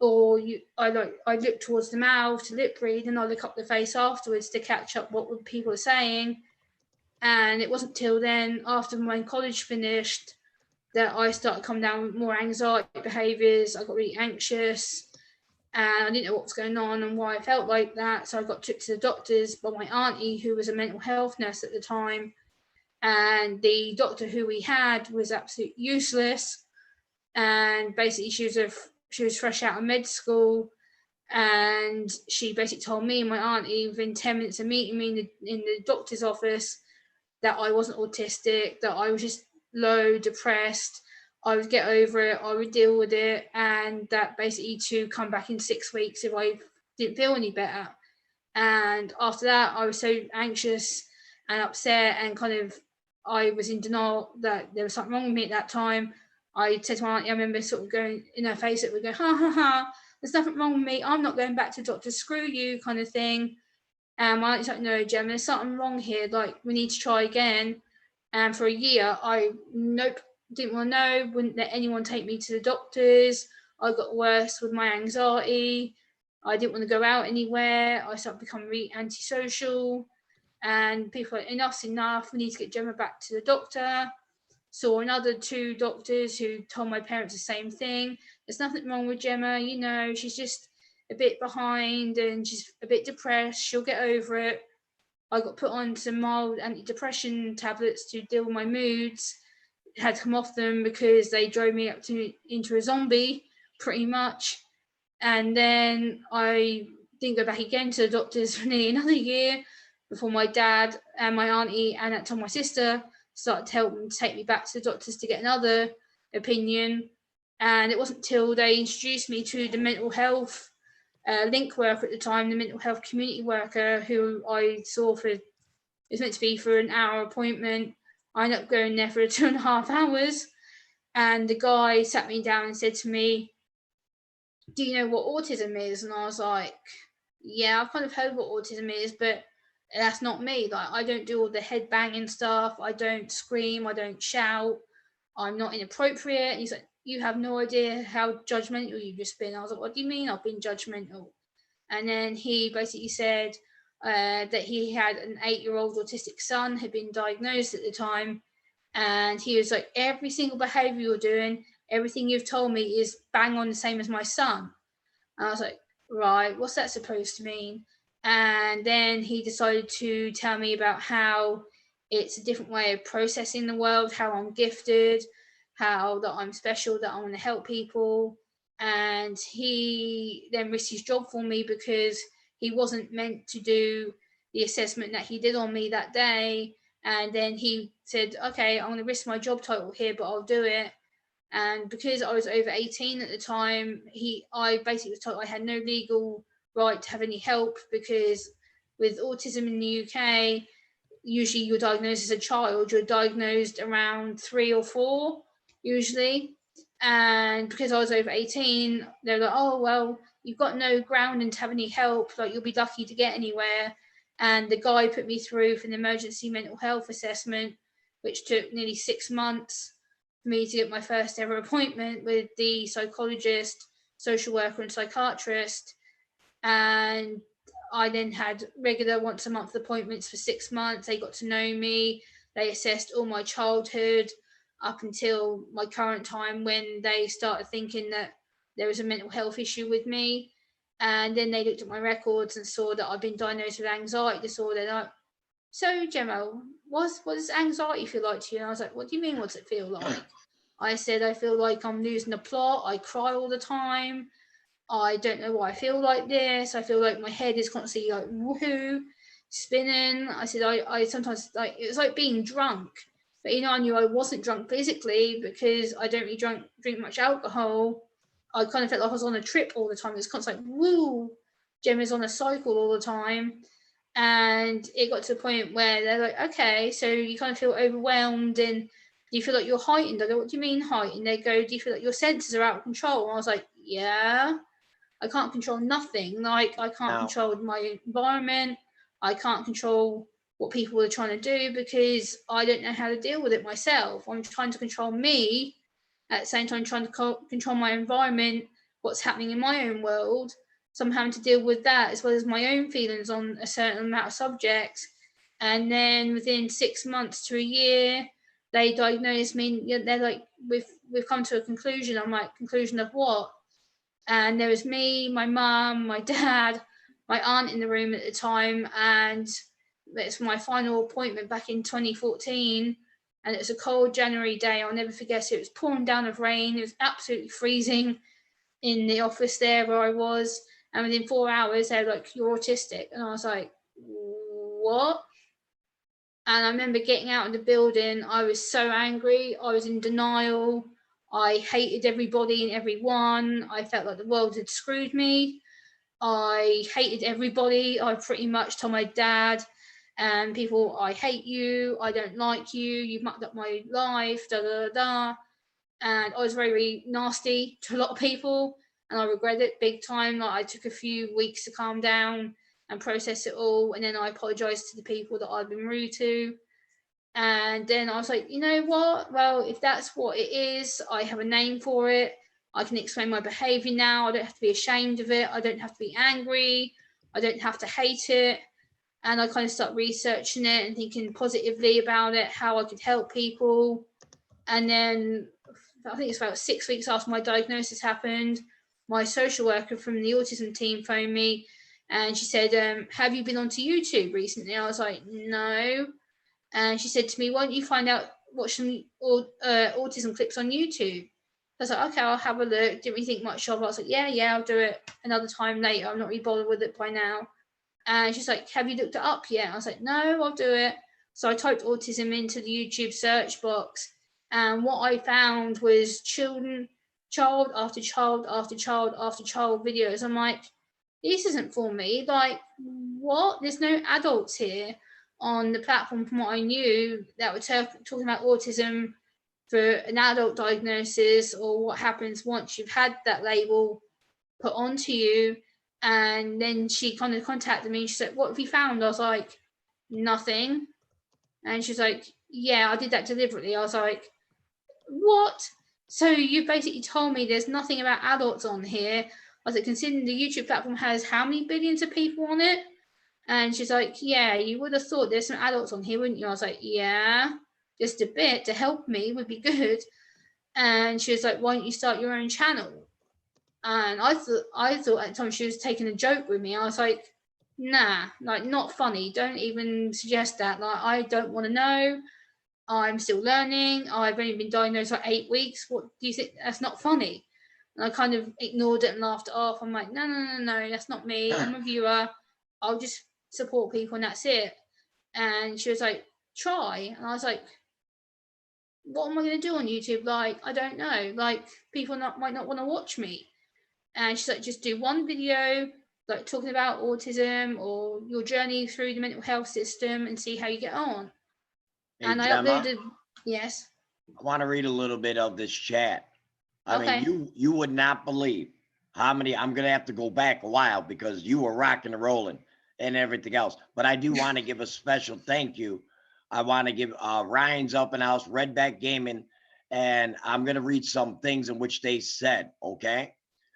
or I look towards the mouth to lip read, and I look up the face afterwards to catch up what people are saying. And it wasn't till then, after my college finished, that I started coming down with more anxiety behaviours. I got really anxious and I didn't know what was going on and why I felt like that. So I got took to the doctors by my auntie, who was a mental health nurse at the time. And the doctor who we had was absolutely useless. And basically she was fresh out of med school. And she basically told me and my auntie within 10 minutes of meeting me in the doctor's office that I wasn't autistic, that I was just low, depressed. I would get over it, I would deal with it, and that basically to come back in 6 weeks if I didn't feel any better. And after that, I was so anxious and upset, and kind of I was in denial that there was something wrong with me at that time. I said to my auntie, I remember sort of going in her face, it would go, ha ha ha, there's nothing wrong with me, I'm not going back to doctor, screw you, kind of thing. And my auntie's like, no, Gemma, there's something wrong here. Like, we need to try again. And for a year, didn't want to know, wouldn't let anyone take me to the doctors. I got worse with my anxiety. I didn't want to go out anywhere. I started becoming really antisocial. And people were like, enough's enough. We need to get Gemma back to the doctor. Saw another 2 doctors who told my parents the same thing. There's nothing wrong with Gemma. You know, she's just a bit behind and she's a bit depressed. She'll get over it. I got put on some mild antidepressant tablets to deal with my moods. Had to come off them because they drove me into a zombie, pretty much. And then I didn't go back again to the doctors for nearly another year before my dad and my auntie and at the time my sister started to help them take me back to the doctors to get another opinion. And it wasn't until they introduced me to the mental health link worker at the time, the mental health community worker, who I saw it was meant to be for an hour appointment. I ended up going there for 2.5 hours, and the guy sat me down and said to me, do you know what autism is? And I was like, yeah, I've kind of heard what autism is, but that's not me. Like, I don't do all the head banging stuff, I don't scream, I don't shout, I'm not inappropriate. And he's like, you have no idea how judgmental you've just been. I was like, what do you mean I've been judgmental? And then he basically said that he had an 8-year-old autistic son, had been diagnosed at the time. And he was like, every single behavior you're doing, everything you've told me is bang on the same as my son. And I was like, right, what's that supposed to mean? And then he decided to tell me about how it's a different way of processing the world, how I'm gifted, how that I'm special, that I want to help people. And he then risked his job for me because he wasn't meant to do the assessment that he did on me that day. And then he said, okay, I'm going to risk my job title here, but I'll do it. And because I was over 18 at the time, I basically was told I had no legal right to have any help, because with autism in the UK, usually you're diagnosed as a child, you're diagnosed around 3 or 4 usually. And because I was over 18, they were like, oh, well, you've got no grounding to have any help, like you'll be lucky to get anywhere. And the guy put me through for an emergency mental health assessment, which took nearly 6 months for me to get my first ever appointment with the psychologist, social worker and psychiatrist. And I then had regular once a month appointments for 6 months. They got to know me. They assessed all my childhood up until my current time, when they started thinking that there was a mental health issue with me. And then they looked at my records and saw that I'd been diagnosed with anxiety disorder. Like, so Gemma, what does anxiety feel like to you? And I was like, what do you mean, what's it feel like? I said, I feel like I'm losing the plot. I cry all the time. I don't know why I feel like this. I feel like my head is constantly like woohoo, spinning. I said, I sometimes, like, it was like being drunk. But I knew I wasn't drunk physically because I don't really drink much alcohol. I kind of felt like I was on a trip all the time. It was constantly like, woo, Gemma's on a cycle all the time. And it got to the point where they're like, okay, so you kind of feel overwhelmed and do you feel like you're heightened? I go, what do you mean heightened? They go, do you feel like your senses are out of control? And I was like, yeah. I can't control nothing. Like, I can't control my environment. I can't control what people are trying to do because I don't know how to deal with it myself. I'm trying to control me, at the same time trying to control my environment, what's happening in my own world. So I'm having to deal with that as well as my own feelings on a certain amount of subjects. And then within 6 months to a year, they diagnosed me. They're like, we've come to a conclusion. I'm like, conclusion of what? And there was me, my mum, my dad, my aunt in the room at the time, and it's my final appointment back in 2014. And it was a cold January day. I'll never forget it. It was pouring down with rain. It was absolutely freezing in the office there where I was. And within 4 hours, they were like, "You're autistic." And I was like, "What?" And I remember getting out of the building. I was so angry. I was in denial. I hated everybody and everyone. I felt like the world had screwed me. I hated everybody. I pretty much told my dad and people, I hate you. I don't like you. You've mucked up my life, da da da. And I was very, very nasty to a lot of people. And I regret it big time. Like, I took a few weeks to calm down and process it all. And then I apologized to the people that I'd been rude to. And then I was like, you know what? Well, if that's what it is, I have a name for it. I can explain my behavior now. I don't have to be ashamed of it. I don't have to be angry. I don't have to hate it. And I kind of start researching it and thinking positively about it, how I could help people. And then I think it's about 6 weeks after my diagnosis happened, my social worker from the autism team phoned me and she said, have you been onto YouTube recently? I was like, no. And she said to me, why don't you watch some autism clips on YouTube? I was like, okay, I'll have a look. Didn't really think much of it. I was like, yeah, I'll do it another time later. I'm not really bothered with it by now. And she's like, have you looked it up yet? I was like, no, I'll do it. So I typed autism into the YouTube search box. And what I found was child after child after child after child videos. I'm like, this isn't for me. Like, what? There's no adults here on the platform from what I knew that were talking about autism for an adult diagnosis or what happens once you've had that label put onto you. And then she kind of contacted me and she said, what have you found? I was like, nothing. And she's like, yeah, I did that deliberately. I was like, what? So you basically told me there's nothing about adults on here. I was like, considering the YouTube platform has how many billions of people on it? And she's like, yeah, you would have thought there's some adults on here, wouldn't you? I was like, yeah, just a bit to help me would be good. And she was like, why don't you start your own channel? And I thought at the time she was taking a joke with me. I was like, nah, like, not funny. Don't even suggest that. Like, I don't want to know. I'm still learning. I've only been diagnosed for 8 weeks. What do you think? That's not funny. And I kind of ignored it and laughed it off. I'm like, no, that's not me. I'm a viewer. I'll just support people and that's it. And she was like, try. And I was like, what am I going to do on YouTube? Like, I don't know. Like, people might not want to watch me. And she's like, just do one video, like talking about autism or your journey through the mental health system and see how you get on. Hey, and I Gemma, uploaded, yes. I want to read a little bit of this chat. I Okay. mean, you would not believe. how many, I'm going to have to go back a while because you were rocking and rolling and everything else. But I do want to give a special thank you. I want to give Ryan's Up and House, Redback Gaming, and I'm going to read some things in which they said, okay?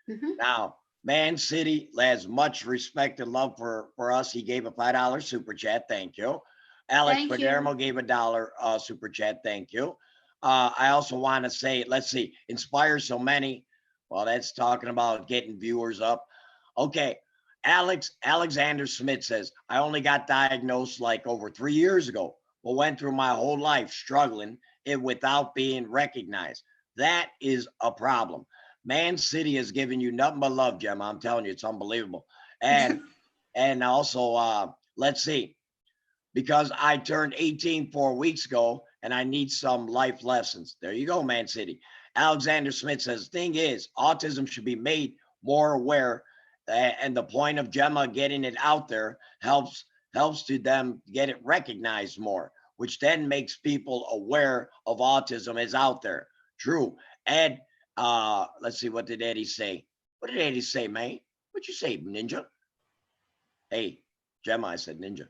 Now, Man City has much respect and love for us. He gave a $5 super chat. Thank you. Alex Thank Palermo you. gave a $1 super chat. Thank you. I also want to say, let's see, inspire so many. Well, that's talking about getting viewers up. Okay. Alexander Smith says, I only got diagnosed like over 3 years ago, but went through my whole life struggling it without being recognized. That is a problem. Man City has given you nothing but love, Gemma. I'm telling you, it's unbelievable. And also, let's see, because I turned 18 4 weeks ago and I need some life lessons. There you go, Man City. Alexander Smith says, thing is, autism should be made more aware, and the point of Gemma getting it out there helps to them get it recognized more, which then makes people aware of autism is out there. True. Ed, let's see, what did Eddie say? What did Eddie say, man? What'd you say, Ninja? Hey, Gemma, I said Ninja.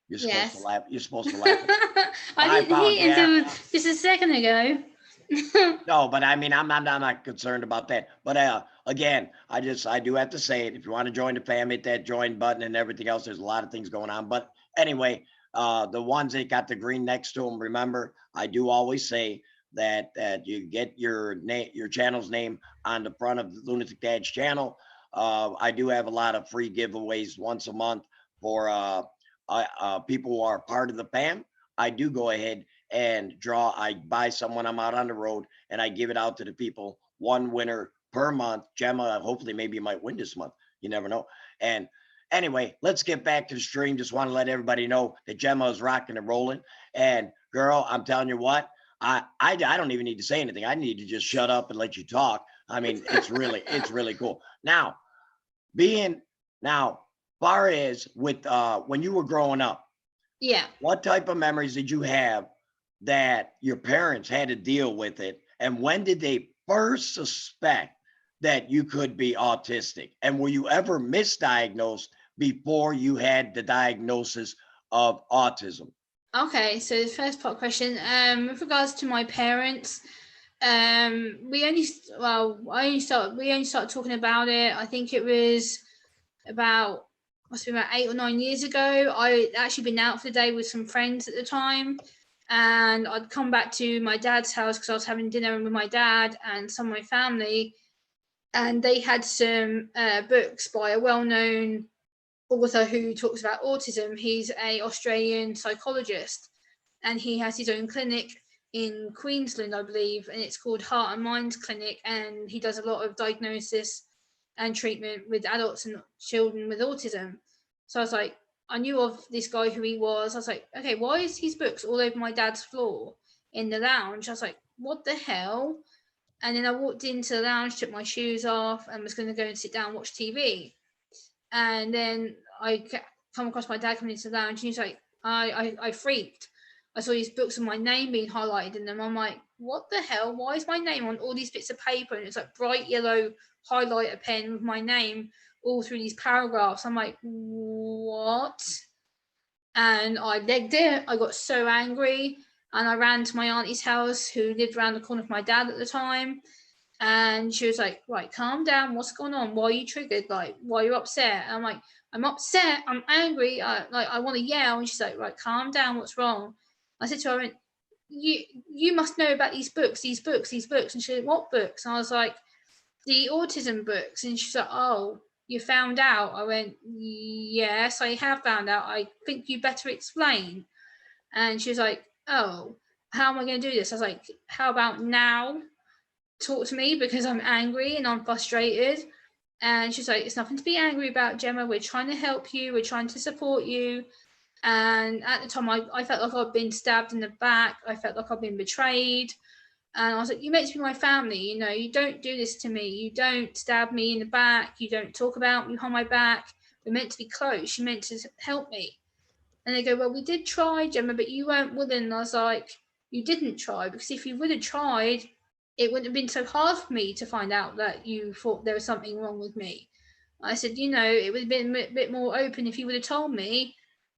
You're supposed to laugh. You're supposed to laugh. I didn't hear it until just a second ago. No, but I mean, I'm not concerned about that. But again, I do have to say it. If you want to join the fam, hit that join button and everything else. There's a lot of things going on. But anyway, the ones that got the green next to them, remember, I do always say that you get your channel's name on the front of the Lunatic Dad's channel. I do have a lot of free giveaways once a month for people who are part of the fam. I do go ahead and draw. I buy someone, I'm out on the road, and I give it out to the people. One winner per month. Gemma, hopefully maybe you might win this month. You never know. And anyway, let's get back to the stream. Just want to let everybody know that Gemma is rocking and rolling. And girl, I'm telling you what, I don't even need to say anything. I need to just shut up and let you talk. I mean, it's really cool. Now, far as with when you were growing up, yeah, what type of memories did you have that your parents had to deal with it? And when did they first suspect that you could be autistic? And were you ever misdiagnosed before you had the diagnosis of autism? Okay, so the first part question, with regards to my parents, we only started talking about it. I think it was must have been about 8 or 9 years ago. I'd actually been out for the day with some friends at the time, and I'd come back to my dad's house because I was having dinner with my dad and some of my family, and they had some books by a well-known author who talks about autism. He's an Australian psychologist, and he has his own clinic in Queensland, I believe, and it's called Heart and Mind Clinic, and he does a lot of diagnosis and treatment with adults and children with autism. So I was like, I knew of this guy, who he was. I was like, okay, why is his books all over my dad's floor in the lounge? I was like, what the hell? And then I walked into the lounge, took my shoes off, and was going to go and sit down and watch TV. And then I come across my dad coming into the lounge, and he's like, I freaked. I saw these books with my name being highlighted in them. I'm like, what the hell? Why is my name on all these bits of paper? And it's like bright yellow highlighter pen with my name all through these paragraphs. I'm like, what? And I legged it. I got so angry, and I ran to my auntie's house, who lived around the corner of my dad at the time. And she was like, right, calm down. What's going on? Why are you triggered? Like, why are you upset? And I'm like, I'm upset. I'm angry. I want to yell. And she's like, right, calm down. What's wrong? I said to her, I went, you must know about these books. And she said, what books? And I was like, the autism books. And she's like, oh, you found out? I went, yes, I have found out. I think you better explain. And she was like, oh, how am I going to do this? I was like, how about now? Talk to me, because I'm angry and I'm frustrated. And she's like, it's nothing to be angry about, Gemma. We're trying to help you. We're trying to support you. And at the time, I felt like I'd been stabbed in the back. I felt like I'd been betrayed. And I was like, you're meant to be my family. You know, you don't do this to me. You don't stab me in the back. You don't talk about me behind my back. We're meant to be close. You're meant to help me. And they go, well, we did try, Gemma, but you weren't willing. And I was like, you didn't try, because if you would have tried, it wouldn't have been so hard for me to find out that you thought there was something wrong with me. I said, you know, it would have been a bit more open if you would have told me.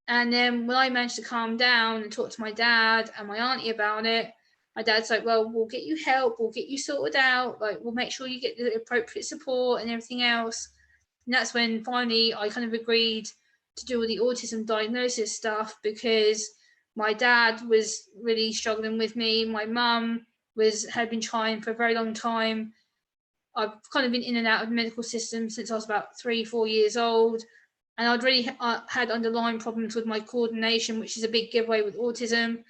And then when I managed to calm down and talk to my dad and my auntie about it, my dad's like, well, we'll get you help, we'll get you sorted out, like we'll make sure you get the appropriate support and everything else. And that's when finally I kind of agreed to do all the autism diagnosis stuff, because my dad was really struggling with me. My mum had been trying for a very long time. I've kind of been in and out of the medical system since I was about 3-4 years old. And I'd already had underlying problems with my coordination, which is a big giveaway with autism.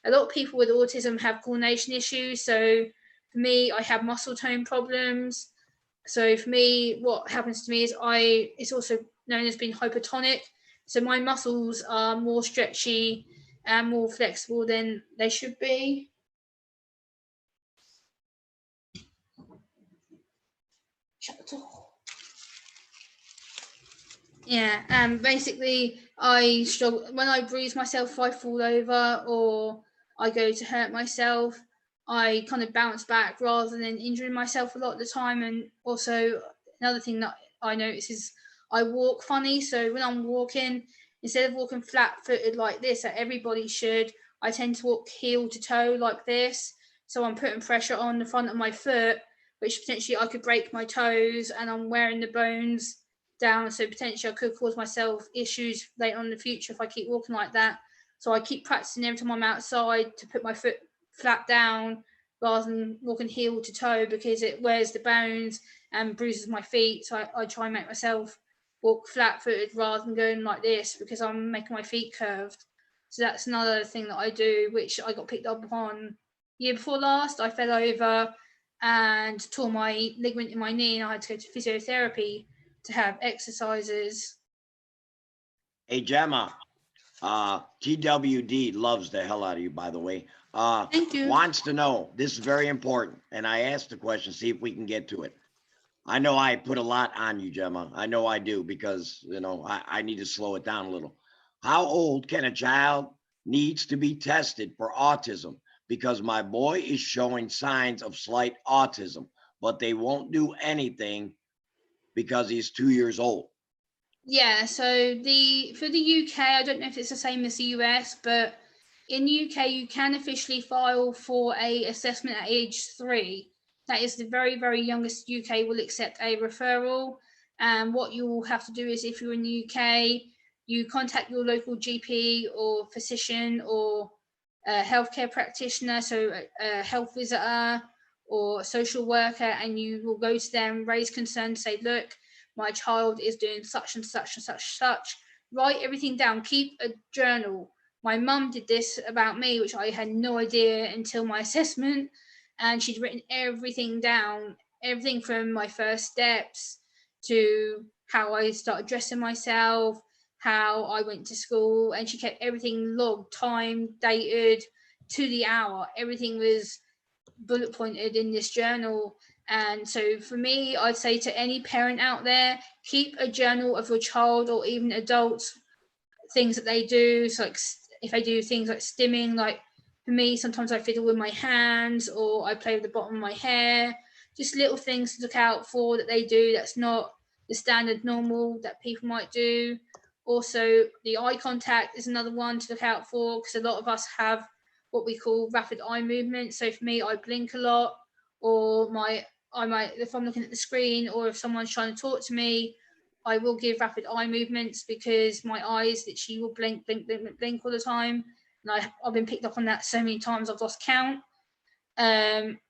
A lot of people with autism have coordination issues. So for me, I have muscle tone problems. So for me, what happens to me is it's also known as being hypertonic. So my muscles are more stretchy and more flexible than they should be. Shut the door. Yeah, basically I struggle when I bruise myself, if I fall over or I go to hurt myself, I kind of bounce back rather than injuring myself a lot of the time. And also another thing that I notice is I walk funny. So when I'm walking, instead of walking flat-footed like this, that everybody should, I tend to walk heel to toe like this. So I'm putting pressure on the front of my foot, which potentially I could break my toes, and I'm wearing the bones down, so potentially I could cause myself issues later on in the future if I keep walking like that. So I keep practicing every time I'm outside to put my foot flat down rather than walking heel to toe, because it wears the bones and bruises my feet. So I try and make myself walk flat-footed rather than going like this, because I'm making my feet curved. So that's another thing that I do, which I got picked up on year before last. I fell over and tore my ligament in my knee, and I had to go to physiotherapy to have exercises. Hey, Gemma, GWD loves the hell out of you, by the way. Thank you. Wants to know, this is very important, and I asked the question, see if we can get to it. I know I put a lot on you, Gemma. I know I do, because, you know, I need to slow it down a little. How old can a child needs to be tested for autism? Because my boy is showing signs of slight autism, but they won't do anything because he's 2 years old. Yeah, so for the UK, I don't know if it's the same as the US, but in the UK you can officially file for a assessment at age 3. That is the very, very youngest UK will accept a referral. And what you will have to do is, if you're in the UK, you contact your local GP or physician or a healthcare practitioner, so a health visitor or a social worker, and you will go to them, raise concerns, say, look, my child is doing such and such and such. Write everything down. Keep a journal. My mum did this about me, which I had no idea until my assessment. And she'd written everything down, everything from my first steps to how I started dressing myself, how I went to school. And she kept everything logged, time, dated to the hour. Everything was bullet pointed in this journal. And so for me, I'd say to any parent out there, keep a journal of your child or even adults, things that they do. So like if they do things like stimming, like for me, sometimes I fiddle with my hands or I play with the bottom of my hair, just little things to look out for that they do that's not the standard normal that people might do. Also, the eye contact is another one to look out for, because a lot of us have what we call rapid eye movement. So for me, I blink a lot, or I might, if I'm looking at the screen or if someone's trying to talk to me, I will give rapid eye movements, because my eyes literally will blink, blink, blink, blink all the time. And I've been picked up on that so many times I've lost count.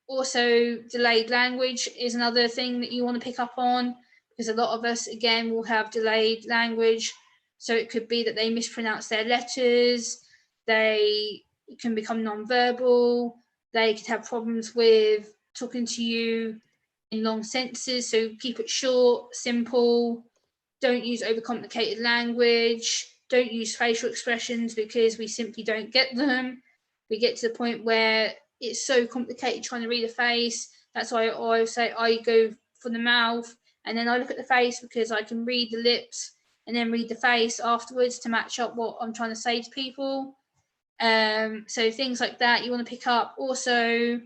Also, delayed language is another thing that you want to pick up on, because a lot of us, again, will have delayed language. So it could be that they mispronounce their letters, they can become non-verbal, they could have problems with talking to you in long sentences. So keep it short, simple. Don't use overcomplicated language. Don't use facial expressions, because we simply don't get them. We get to the point where it's so complicated trying to read a face. That's why I always say I go for the mouth and then I look at the face, because I can read the lips and then read the face afterwards to match up what I'm trying to say to people. So things like that you want to pick up. Also,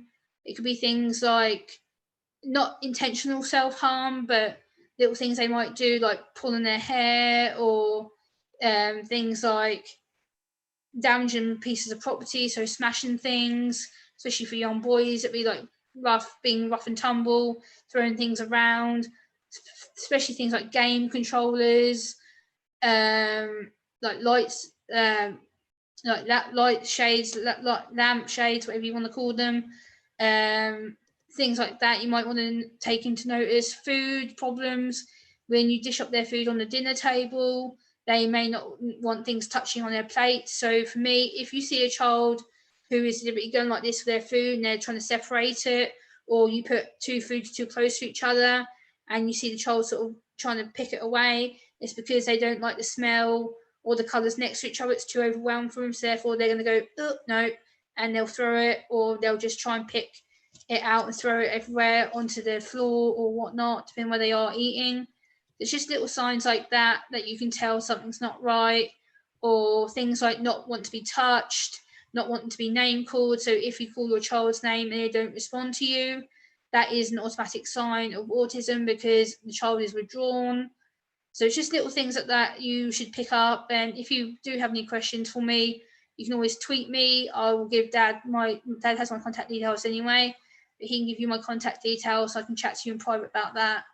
It could be things like not intentional self-harm, but little things they might do, like pulling their hair, or things like damaging pieces of property, so smashing things, especially for young boys. It'd be like being rough and tumble, throwing things around, especially things like game controllers, like lights, like light shades, lamp shades, whatever you want to call them. Things like that you might want to take into notice. Food problems, when you dish up their food on the dinner table, they may not want things touching on their plate. So for me, if you see a child who is deliberately going like this with their food and they're trying to separate it, or you put two foods too close to each other and you see the child sort of trying to pick it away, it's because they don't like the smell or the colours next to each other. It's too overwhelmed for them, so therefore they're going to go, oh, no, and they'll throw it, or they'll just try and pick it out and throw it everywhere onto the floor or whatnot, depending where they are eating. It's just little signs like that that you can tell something's not right, or things like not want to be touched, not wanting to be name called. So if you call your child's name and they don't respond to you, that is an automatic sign of autism because the child is withdrawn. So it's just little things like that you should pick up. And if you do have any questions for me, you can always tweet me. I will give Dad Dad has my contact details anyway, but he can give you my contact details so I can chat to you in private about that.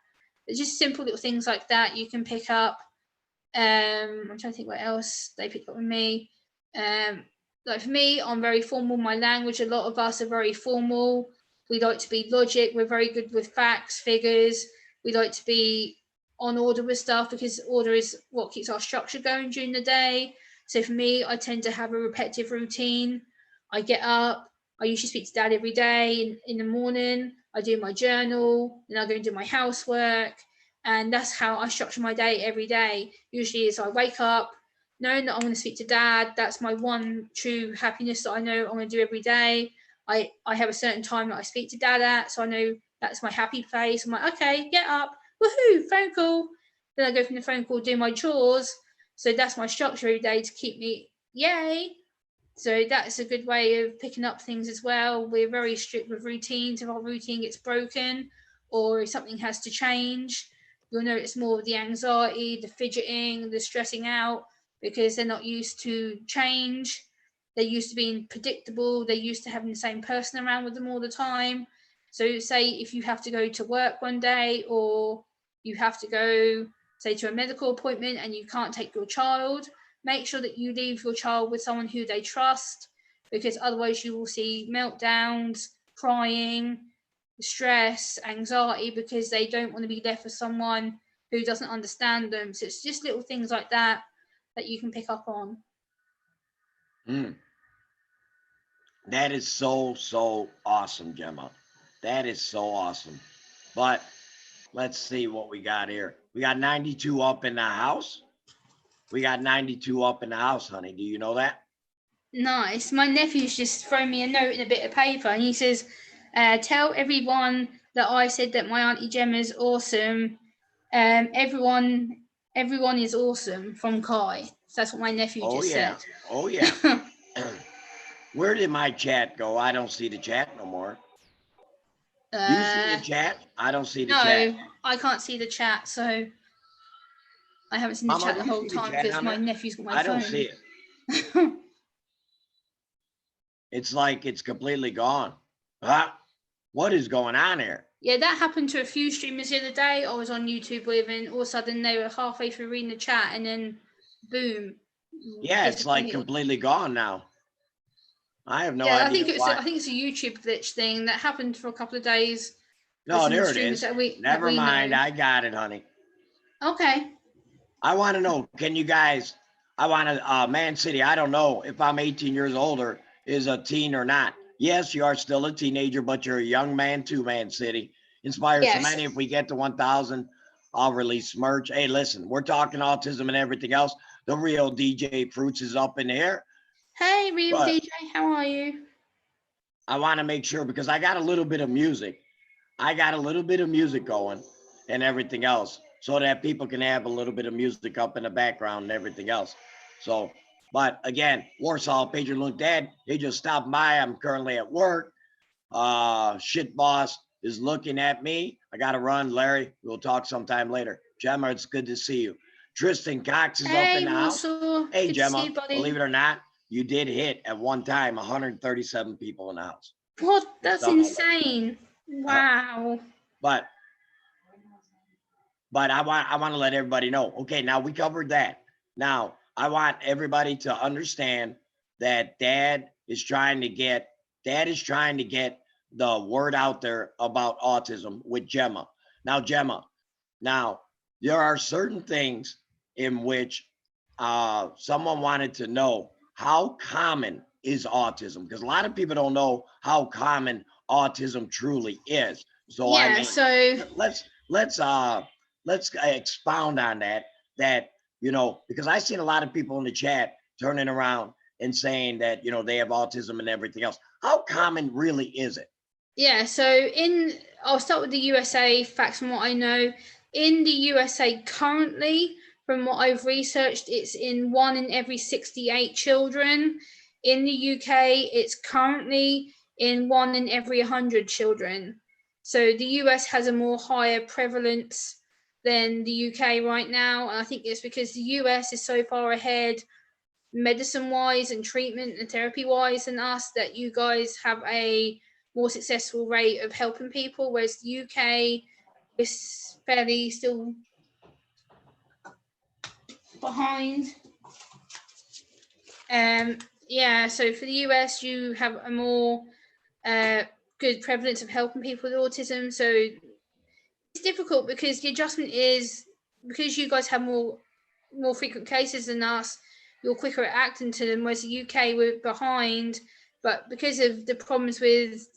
It's just simple little things like that you can pick up. I'm trying to think what else they picked up with me. Like for me, I'm very formal. My language, a lot of us are very formal. We like to be logic. We're very good with facts, figures. We like to be on order with stuff because order is what keeps our structure going during the day. So for me, I tend to have a repetitive routine. I get up. I usually speak to Dad every day in the morning. I do my journal, then I go and do my housework. And that's how I structure my day every day. Usually is I wake up, knowing that I'm going to speak to Dad. That's my one true happiness that I know I'm going to do every day. I have a certain time that I speak to Dad at, so I know that's my happy place. I'm like, okay, get up, woohoo, phone call. Then I go from the phone call, do my chores. So that's my structure every day to keep me, yay. So that's a good way of picking up things as well. We're very strict with routines. If our routine gets broken or if something has to change, you'll notice more of the anxiety, the fidgeting, the stressing out, because they're not used to change. They're used to being predictable. They're used to having the same person around with them all the time. So say if you have to go to work one day, or you have to go, say, to a medical appointment and you can't take your child, make sure that you leave your child with someone who they trust, because otherwise you will see meltdowns, crying, stress, anxiety, because they don't want to be left with someone who doesn't understand them. So it's just little things like that that you can pick up on. That is so awesome, Gemma. That is so awesome. But let's see what we got here. We got 92 up in the house. We got 92 up in the house, honey. Do you know that? Nice. My nephew's just thrown me a note in a bit of paper, and he says, tell everyone that I said that my Auntie Gemma's awesome. Everyone is awesome, from Kai. So that's what my nephew just said. Oh, yeah. Where did my chat go? I don't see the chat no more. Do you see the chat? I don't see the chat. No, I can't see the chat, so I haven't seen the Mama, chat the whole time because my nephew's got my phone. I don't see it. It's like it's completely gone. What is going on here? Yeah, that happened to a few streamers the other day. I was on YouTube with, and all of a sudden they were halfway through reading the chat, and then boom. Yeah, it's like completely gone now. I have no idea. I think it's a YouTube glitch thing that happened for a couple of days. No, there it is. Never mind. I got it, honey. Okay. I want to know, can you guys, I want to, Man City, I don't know if I'm 18 years older, is a teen or not. Yes, you are still a teenager, but you're a young man too, Man City. Inspire so many. If we get to 1,000, I'll release merch. Hey, listen, we're talking autism and everything else. The real DJ Fruits is up in here. Hey, real DJ, how are you? I want to make sure, because I got a little bit of music. I got a little bit of music going and everything else, so that people can have a little bit of music up in the background and everything else. So, but again, Warsaw, Pager Lunk Dad, they just stopped by. I'm currently at work. Shit boss is looking at me. I got to run. Larry, we'll talk sometime later. Gemma, it's good to see you. Tristan Cox is up in the house. Hey, good Gemma, to see you, buddy. believe it or not, you did hit at one time 137 people in the house. What? That's insane. Wow. But I want to let everybody know. Okay, now we covered that. Now I want everybody to understand that Dad is trying to get the word out there about autism with Gemma. Now, Gemma, there are certain things in which someone wanted to know how common is autism, because a lot of people don't know how common autism truly is. So yeah, I mean, so let's expound on that, because I've seen a lot of people in the chat turning around and saying that, they have autism and everything else. How common really is it? Yeah, so I'll start with the USA facts from what I know. In the USA currently, from what I've researched, it's in 1 in every 68 children. In the UK, it's currently in 1 in every 100 children. So the US has a more higher prevalence than the UK right now. And I think it's because the US is so far ahead medicine-wise and treatment and therapy-wise than us, that you guys have a more successful rate of helping people, whereas the UK is fairly still behind. Yeah, so for the US, you have a more good prevalence of helping people with autism. So it's difficult because the adjustment is, because you guys have more frequent cases than us, you're quicker at acting to them, whereas the UK, we're behind, but because of the problems with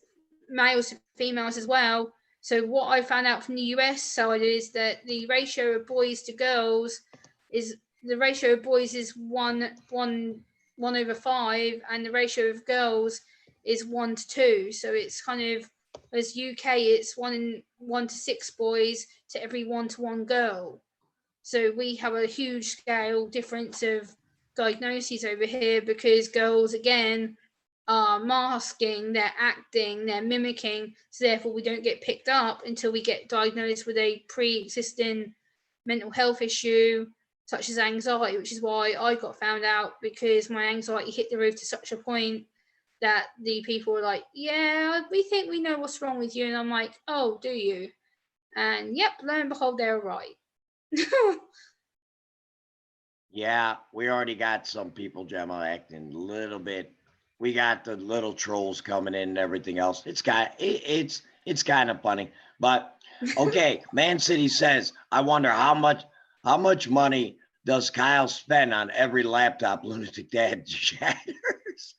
males to females as well. So what I found out from the US side is that the ratio of boys to girls is, the ratio of boys is 1/5, and the ratio of girls is 1:2. So it's kind of, as UK, it's 1 to 6 boys to every 1 to 1 girl. So we have a huge scale difference of diagnoses over here, because girls, again, are masking, they're acting, they're mimicking. So therefore we don't get picked up until we get diagnosed with a pre-existing mental health issue, such as anxiety, which is why I got found out, because my anxiety hit the roof to such a point that the people were like, yeah, we think we know what's wrong with you. And I'm like, oh, do you? And yep, lo and behold, they're right. Yeah, we already got some people, Gemma, acting a little bit. We got the little trolls coming in and everything else. It's kind of funny, but okay. Man City says, I wonder how much money does Kyle spend on every laptop Lunatic Dad shatters?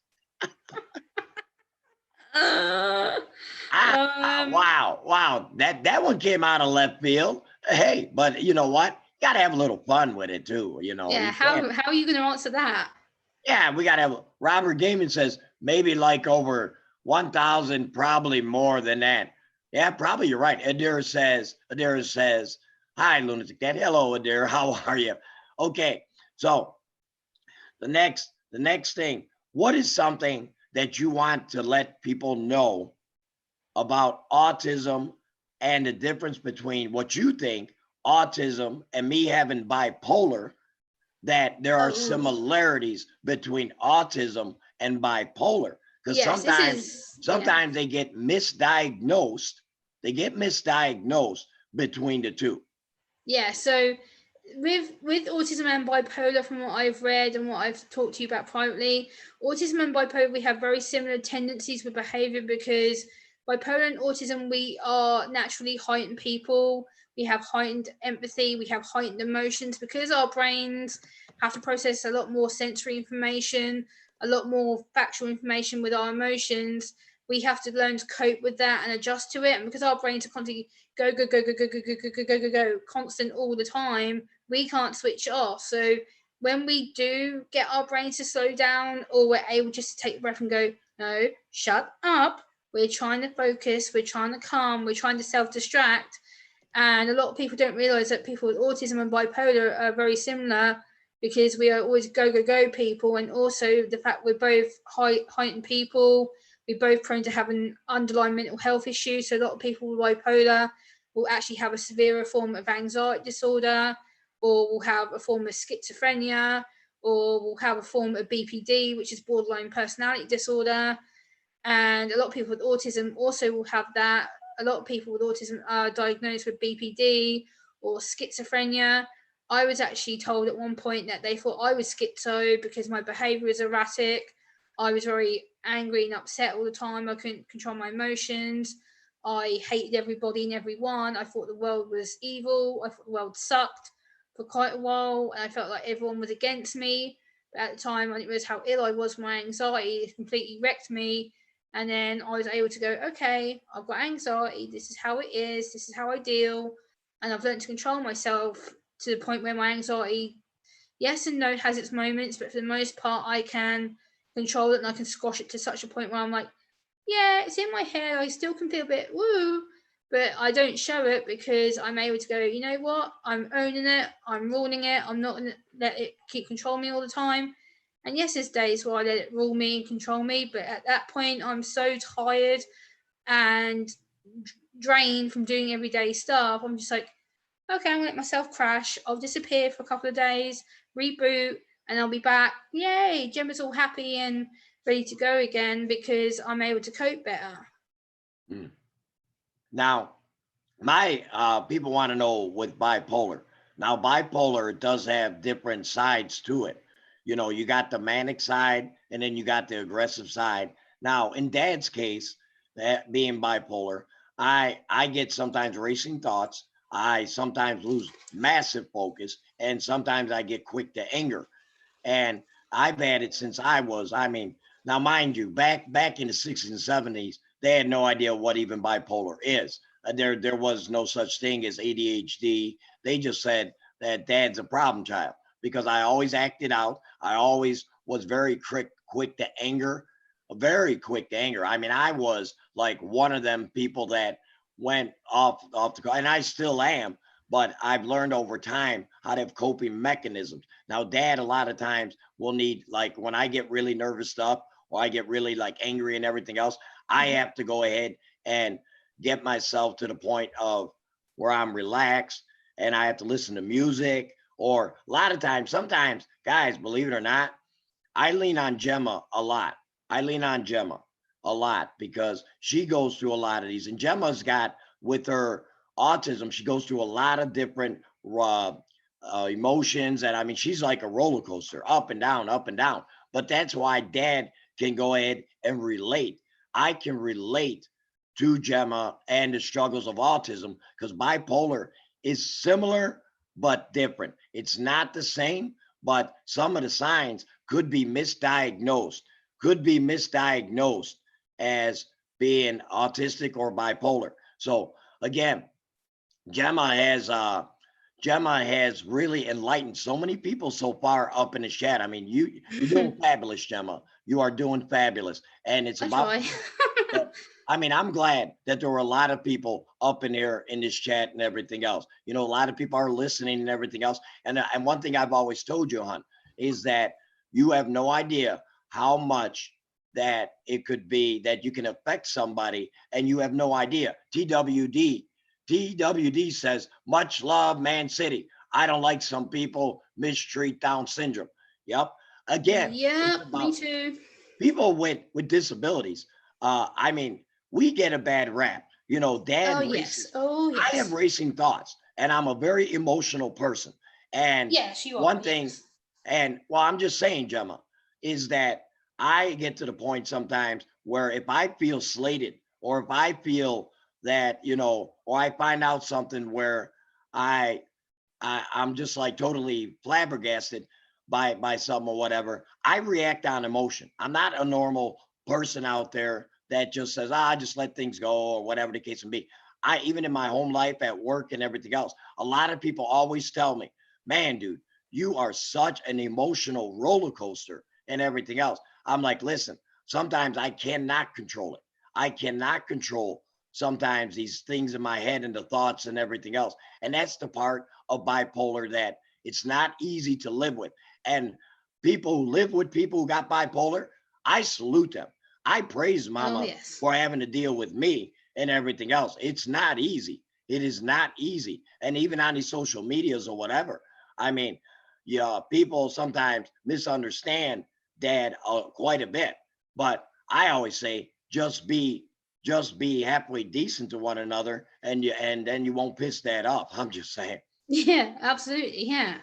Wow. That one came out of left field. Hey, but you know what? Got to have a little fun with it too. Yeah. How are you going to answer that? Yeah, we got to have. Robert Damon says maybe like over 1,000, probably more than that. Yeah, probably you're right. Adair says, hi, Lunatic Dad. Hello, Adair. How are you? Okay, so the next thing, what is something that you want to let people know about autism, and the difference between what you think autism and me having bipolar, that there are similarities between autism and bipolar? Because sometimes they get misdiagnosed. Between the two. Yeah, so with autism and bipolar, from what I've read and what I've talked to you about privately, autism and bipolar, we have very similar tendencies with behavior, because bipolar and autism, we are naturally heightened people. We have heightened empathy, we have heightened emotions, because our brains have to process a lot more sensory information, a lot more factual information with our emotions. We have to learn to cope with that and adjust to it. And because our brains are constantly go, constant all the time, we can't switch off. So when we do get our brains to slow down, or we're able just to take a breath and go, no, shut up, we're trying to focus, we're trying to calm, we're trying to self-distract. And a lot of people don't realize that people with autism and bipolar are very similar, because we are always go people, and also the fact we're both heightened people. We're both prone to have an underlying mental health issue. So a lot of people with bipolar will actually have a severer form of anxiety disorder, or will have a form of schizophrenia, or will have a form of BPD, which is borderline personality disorder. And a lot of people with autism also will have that. A lot of people with autism are diagnosed with BPD or schizophrenia. I was actually told at one point that they thought I was schizo because my behavior was erratic. I was very angry and upset all the time. I couldn't control my emotions. I hated everybody and everyone. I thought the world was evil. I thought the world sucked for quite a while, and I felt like everyone was against me. But at the time, I didn't realize how ill I was. My anxiety completely wrecked me. And then I was able to go, okay, I've got anxiety. This is how it is. This is how I deal. And I've learned to control myself to the point where my anxiety, yes and no, has its moments, but for the most part, I can control it and I can squash it to such a point where I'm like, yeah, it's in my head. I still can feel a bit woo, but I don't show it because I'm able to go, you know what? I'm owning it. I'm ruling it. I'm not going to let it keep controlling me all the time. And yes, there's days where I let it rule me and control me, but at that point, I'm so tired and drained from doing everyday stuff. I'm just like, okay, I'm gonna let myself crash. I'll disappear for a couple of days, reboot, and I'll be back. Yay! Gemma's all happy and ready to go again because I'm able to cope better. Now, my people want to know with bipolar. Now, bipolar does have different sides to it. You know, you got the manic side and then you got the aggressive side. Now, in Dad's case, that being bipolar, I get sometimes racing thoughts. I sometimes lose massive focus, and sometimes I get quick to anger. And I've had it since I mean, now mind you, back in the 60s and 70s, they had no idea what even bipolar is. There was no such thing as ADHD. They just said that Dad's a problem child because I always acted out. I always was very quick to anger, very quick to anger. I mean, I was like one of them people that went off the, and I still am, but I've learned over time how to have coping mechanisms. Now, Dad, a lot of times will need, like when I get really nervous up or I get really like angry and everything else, I have to go ahead and get myself to the point of where I'm relaxed and I have to listen to music. Or a lot of times, sometimes, guys, believe it or not, I lean on Gemma a lot. I lean on Gemma a lot because she goes through a lot of these. And Gemma's got, with her autism, she goes through a lot of different emotions. And I mean, she's like a roller coaster, up and down, up and down. But that's why Dad can go ahead and relate. I can relate to Gemma and the struggles of autism because bipolar is similar but different. It's not the same, but some of the signs could be misdiagnosed, as being autistic or bipolar. So again, Gemma has really enlightened so many people so far up in the chat. I mean, you're doing fabulous, Gemma. You are doing fabulous, and it's about. I mean, I'm glad that there were a lot of people up in here in this chat and everything else. You know, a lot of people are listening and everything else. And one thing I've always told you, hon, is that you have no idea how much that it could be that you can affect somebody, and you have no idea. TWD says, much love, Man City. I don't like some people mistreat Down syndrome. Yep. Again, yeah, me too. People with disabilities. I mean, we get a bad rap. You know, Dad races. Oh, yes. I have racing thoughts, and I'm a very emotional person. And yes, you are. One thing, and well, I'm just saying, Gemma, is that I get to the point sometimes where if I feel slated, or if I feel that, you know, or I find out something where I'm just like totally flabbergasted by something or whatever, I react on emotion. I'm not a normal person out there that just says, just let things go or whatever the case may be. Even in my home life, at work and everything else, a lot of people always tell me, man, dude, you are such an emotional roller coaster and everything else. I'm like, listen, sometimes I cannot control it. I cannot control sometimes these things in my head and the thoughts and everything else. And that's the part of bipolar that it's not easy to live with. And people who live with people who got bipolar, I salute them. I praise Oh, mama yes. for having to deal with me and everything else. It's not easy. It is not easy. And even on these social medias or whatever, I mean, yeah, people sometimes misunderstand dad quite a bit. But I always say just be halfway decent to one another, and then you won't piss dad off. I'm just saying. Yeah, absolutely. Yeah.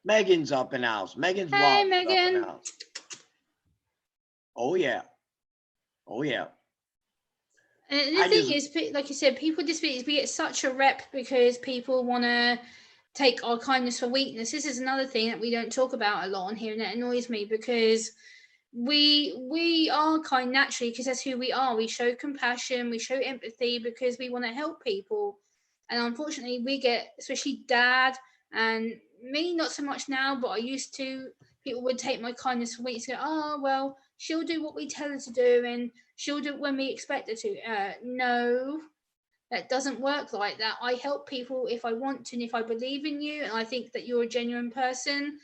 Megan's up in the house. Megan's Hey, vlog is up in the Megan. house. Oh yeah. Oh yeah. And the I thing just is, like you said, people disabilities, we get such a rep because people want to take our kindness for weakness. This is another thing that we don't talk about a lot on here, and that annoys me because we are kind naturally because that's who we are. We show compassion, we show empathy because we want to help people. And unfortunately, we get, especially dad and me, not so much now, but I used to. People would take my kindness for weakness and go, oh, well, she'll do what we tell her to do and she'll do it when we expect her to. No, that doesn't work like that. I help people if I want to and if I believe in you and I think that you're a genuine person.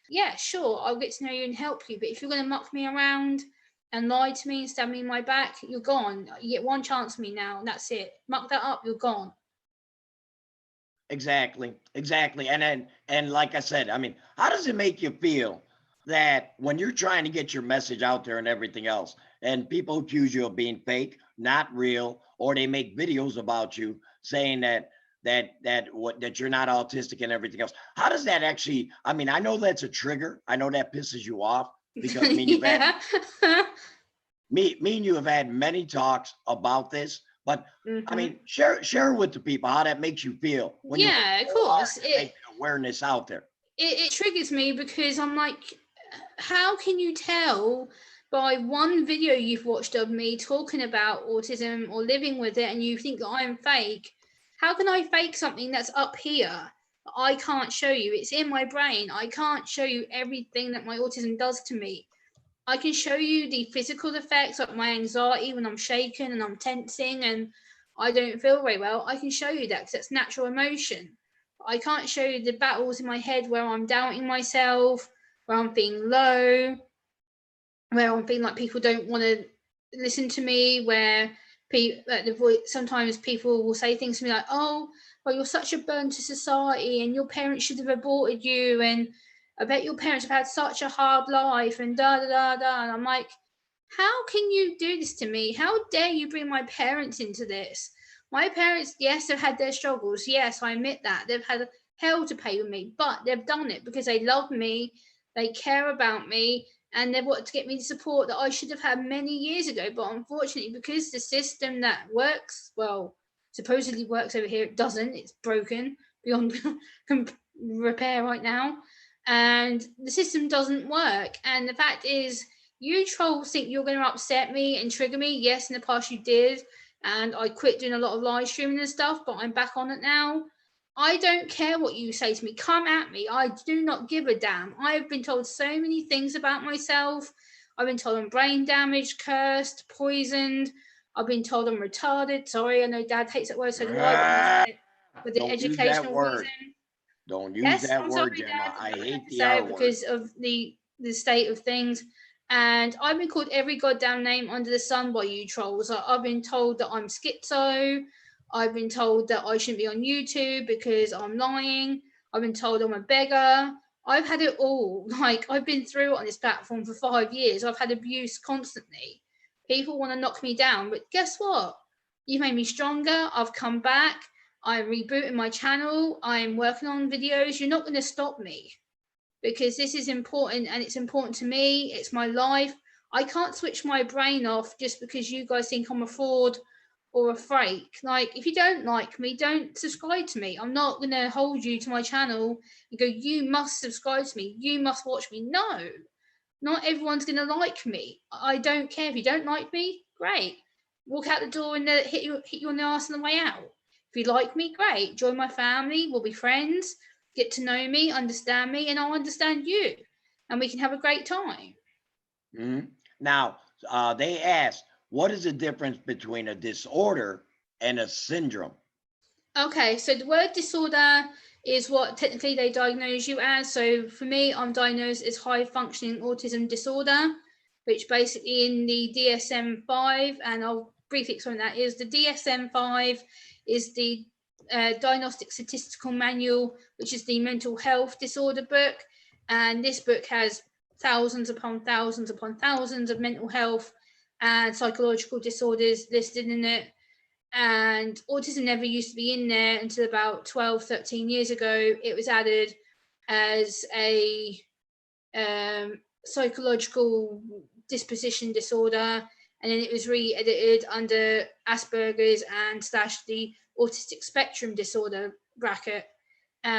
Yeah, sure, I'll get to know you and help you. But if you're going to muck me around and lie to me and stab me in my back, you're gone. You get one chance of me now, and that's it. Muck that up, you're gone. exactly, exactly. And like I said, I mean, how does it make you feel that when you're trying to get your message out there and everything else, and people accuse you of being fake, not real, or they make videos about you saying that you're not autistic and everything else? How does that actually? I mean, I know that's a trigger. I know that pisses you off because Yeah. me and you have had many talks about this. But I Hmm. mean, share with the people how that makes you feel when you work Yeah, of so hard course. to make the awareness out there. It triggers me because I'm like, how can you tell by one video you've watched of me talking about autism or living with it and you think that I'm fake? How can I fake something that's up here? I can't show you. It's in my brain. I can't show you everything that my autism does to me. I can show you the physical effects, like my anxiety when I'm shaking and I'm tensing and I don't feel very well. I can show you that because that's natural emotion. I can't show you the battles in my head where I'm doubting myself, where I'm feeling low, where I'm feeling like people don't want to listen to me, where the voice, sometimes people will say things to me like, "Oh, well, you're such a burden to society, and your parents should have aborted you, and I bet your parents have had such a hard life," and da da da da. And I'm like, how can you do this to me? How dare you bring my parents into this? My parents, yes, have had their struggles. Yes, I admit that. They've had hell to pay with me, but they've done it because they love me, they care about me, and they wanted to get me the support that I should have had many years ago. But unfortunately, because the system that works, well, supposedly works over here, it doesn't. It's broken beyond repair right now. And the system doesn't work. And the fact is, you trolls think you're going to upset me and trigger me. Yes, in the past you did. And I quit doing a lot of live streaming and stuff, but I'm back on it now. I don't care what you say to me. Come at me. I do not give a damn. I have been told so many things about myself. I've been told I'm brain damaged, cursed, poisoned. I've been told I'm retarded. Sorry, I know Dad hates that word, so do I, but I'm using it for the Don't use that educational word. reason. Don't use Yes, that I'm word, sorry, Gemma. Dad, I but I had hate to the say R it word. because of the state of things. And I've been called every goddamn name under the sun by you trolls. I've been told that I'm schizo. I've been told that I shouldn't be on YouTube because I'm lying. I've been told I'm a beggar. I've had it all. Like, I've been through it on this platform for 5 years. I've had abuse constantly. People want to knock me down, but guess what? You've made me stronger. I've come back. I'm rebooting my channel. I'm working on videos. You're not going to stop me because this is important and it's important to me. It's my life. I can't switch my brain off just because you guys think I'm a fraud or a fake. Like, if you don't like me, don't subscribe to me. I'm not going to hold you to my channel and go, you must subscribe to me. You must watch me. No, not everyone's going to like me. I don't care. If you don't like me, great. Walk out the door and hit you on the ass on the way out. If you like me, great. Join my family. We'll be friends. Get to know me, understand me, and I'll understand you. And we can have a great time. Mhm. Now, they asked, what is the difference between a disorder and a syndrome? Okay, so the word disorder is what technically they diagnose you as. So for me, I'm diagnosed as high functioning autism disorder. which basically in the DSM-5, and I'll briefly explain that, is the DSM-5 is the Diagnostic Statistical Manual, which is the mental health disorder book. And this book has thousands upon thousands upon thousands of mental health and psychological disorders listed in it. And autism never used to be in there until about 12, 13 years ago. It was added as a psychological disposition disorder, and then it was re-edited under Asperger's and / the autistic spectrum disorder bracket,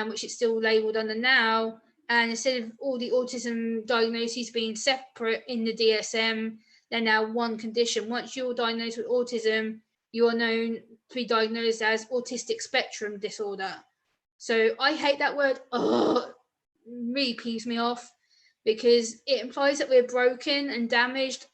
which it's still labelled under now. And instead of all the autism diagnoses being separate in the DSM, they're now one condition. Once you're diagnosed with autism, you are known to be diagnosed as autistic spectrum disorder. So I hate that word. Oh, really peeves me off, because it implies that we're broken and damaged.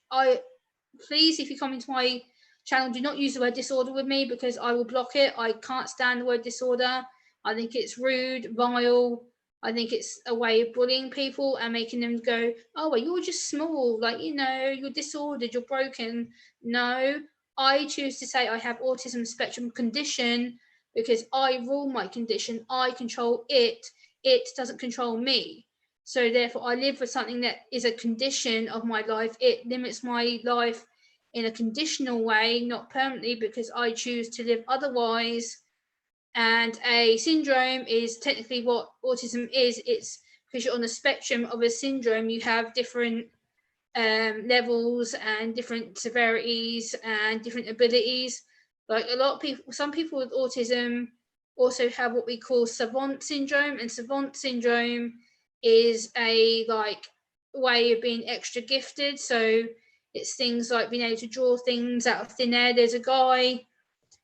Please, if you come into my channel, do not use the word disorder with me, because I will block it. I can't stand the word disorder. I think it's rude, vile. I think it's a way of bullying people and making them go, oh, well, you're just small, like, you know, you're disordered, you're broken. No, I choose to say I have autism spectrum condition because I rule my condition. I control it. It doesn't control me. So therefore, I live with something that is a condition of my life. It limits my life in a conditional way, not permanently, because I choose to live otherwise. And a syndrome is technically what autism is. It's because you're on the spectrum of a syndrome. You have different levels and different severities and different abilities. Like a lot of people, some people with autism also have what we call Savant syndrome, and Savant syndrome is a way of being extra gifted. So it's things like being able to draw things out of thin air. There's a guy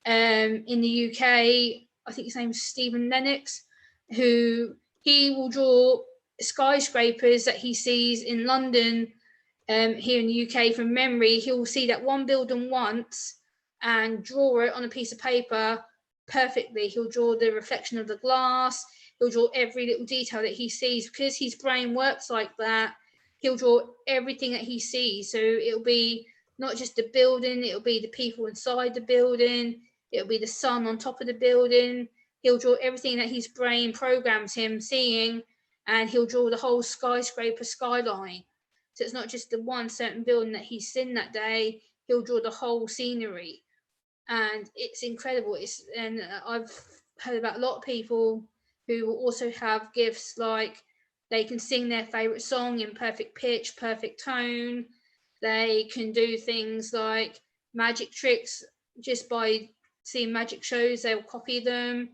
in the UK, I think his name's Stephen Lennox, who he will draw skyscrapers that he sees in London. Here in the UK from memory, he'll see that one building once and draw it on a piece of paper perfectly. He'll draw the reflection of the glass. He'll draw every little detail that he sees. Because his brain works like that, he'll draw everything that he sees. So it'll be not just the building, it'll be the people inside the building, it'll be the sun on top of the building. He'll draw everything that his brain programs him seeing, and he'll draw the whole skyscraper skyline. So it's not just the one certain building that he's seen that day, he'll draw the whole scenery. And it's incredible. And I've heard about a lot of people who will also have gifts like they can sing their favorite song in perfect pitch, perfect tone. They can do things like magic tricks just by seeing magic shows, they'll copy them.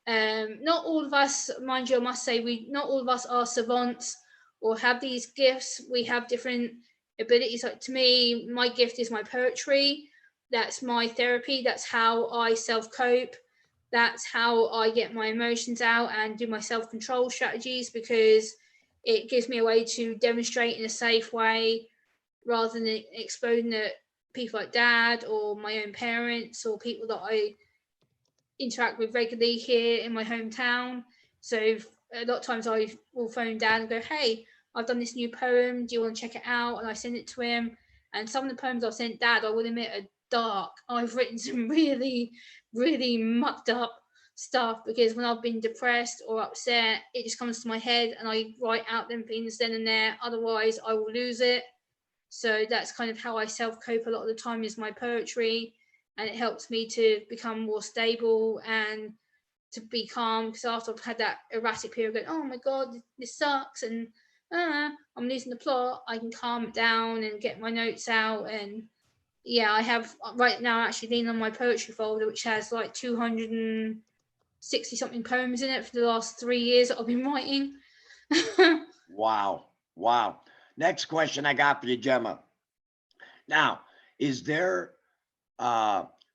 Not all of us, mind you, I must say, not all of us are savants or have these gifts. We have different abilities. Like to me, my gift is my poetry. That's my therapy. That's how I self-cope. That's how I get my emotions out and do my self-control strategies, because it gives me a way to demonstrate in a safe way rather than exposing it people like dad or my own parents or people that I interact with regularly here in my hometown. So a lot of times I will phone dad and go, hey, I've done this new poem, do you want to check it out? And I send it to him. And some of the poems I've sent dad, I will admit, are dark. I've written some really, really mucked up stuff, because when I've been depressed or upset, it just comes to my head and I write out them things then and there. Otherwise, I will lose it. So that's kind of how I self-cope a lot of the time, is my poetry, and it helps me to become more stable and to be calm, because after I've had that erratic period going, oh my god, this sucks and I'm losing the plot, I can calm it down and get my notes out. And yeah, I have right now actually leaning on my poetry folder, which has like 260 something poems in it for the last 3 years that I've been writing. Wow. Next question I got for you, Gemma. Now, is there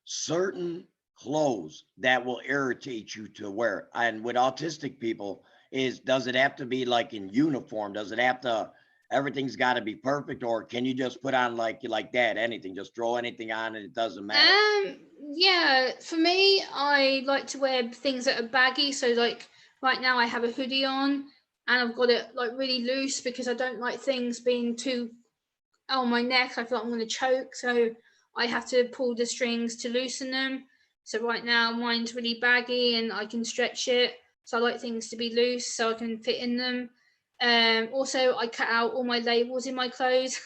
certain clothes that will irritate you to wear? And with autistic people, does it have to be like in uniform? Does it have to, everything's got to be perfect, or can you just put on like that, anything, just throw anything on and it doesn't matter? Yeah, for me, I like to wear things that are baggy. So like right now I have a hoodie on and I've got it like really loose, because I don't like things being too on my neck. I feel like I'm going to choke, so I have to pull the strings to loosen them. So right now mine's really baggy and I can stretch it. So I like things to be loose so I can fit in them. Also, I cut out all my labels in my clothes.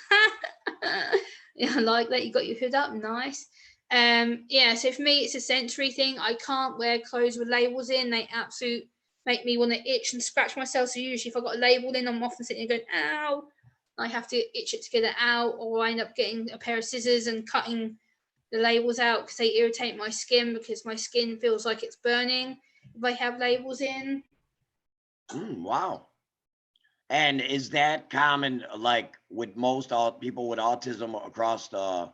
Yeah, I like that. You got your hood up, nice. Yeah, so for me, it's a sensory thing. I can't wear clothes with labels in. They absolutely make me want to itch and scratch myself. So usually, if I've got a label in, I'm often sitting there going, "Ow!" I have to itch it to get it out, or I end up getting a pair of scissors and cutting the labels out because they irritate my skin because my skin feels like it's burning if I have labels in. Wow. And is that common, like with most people with autism across the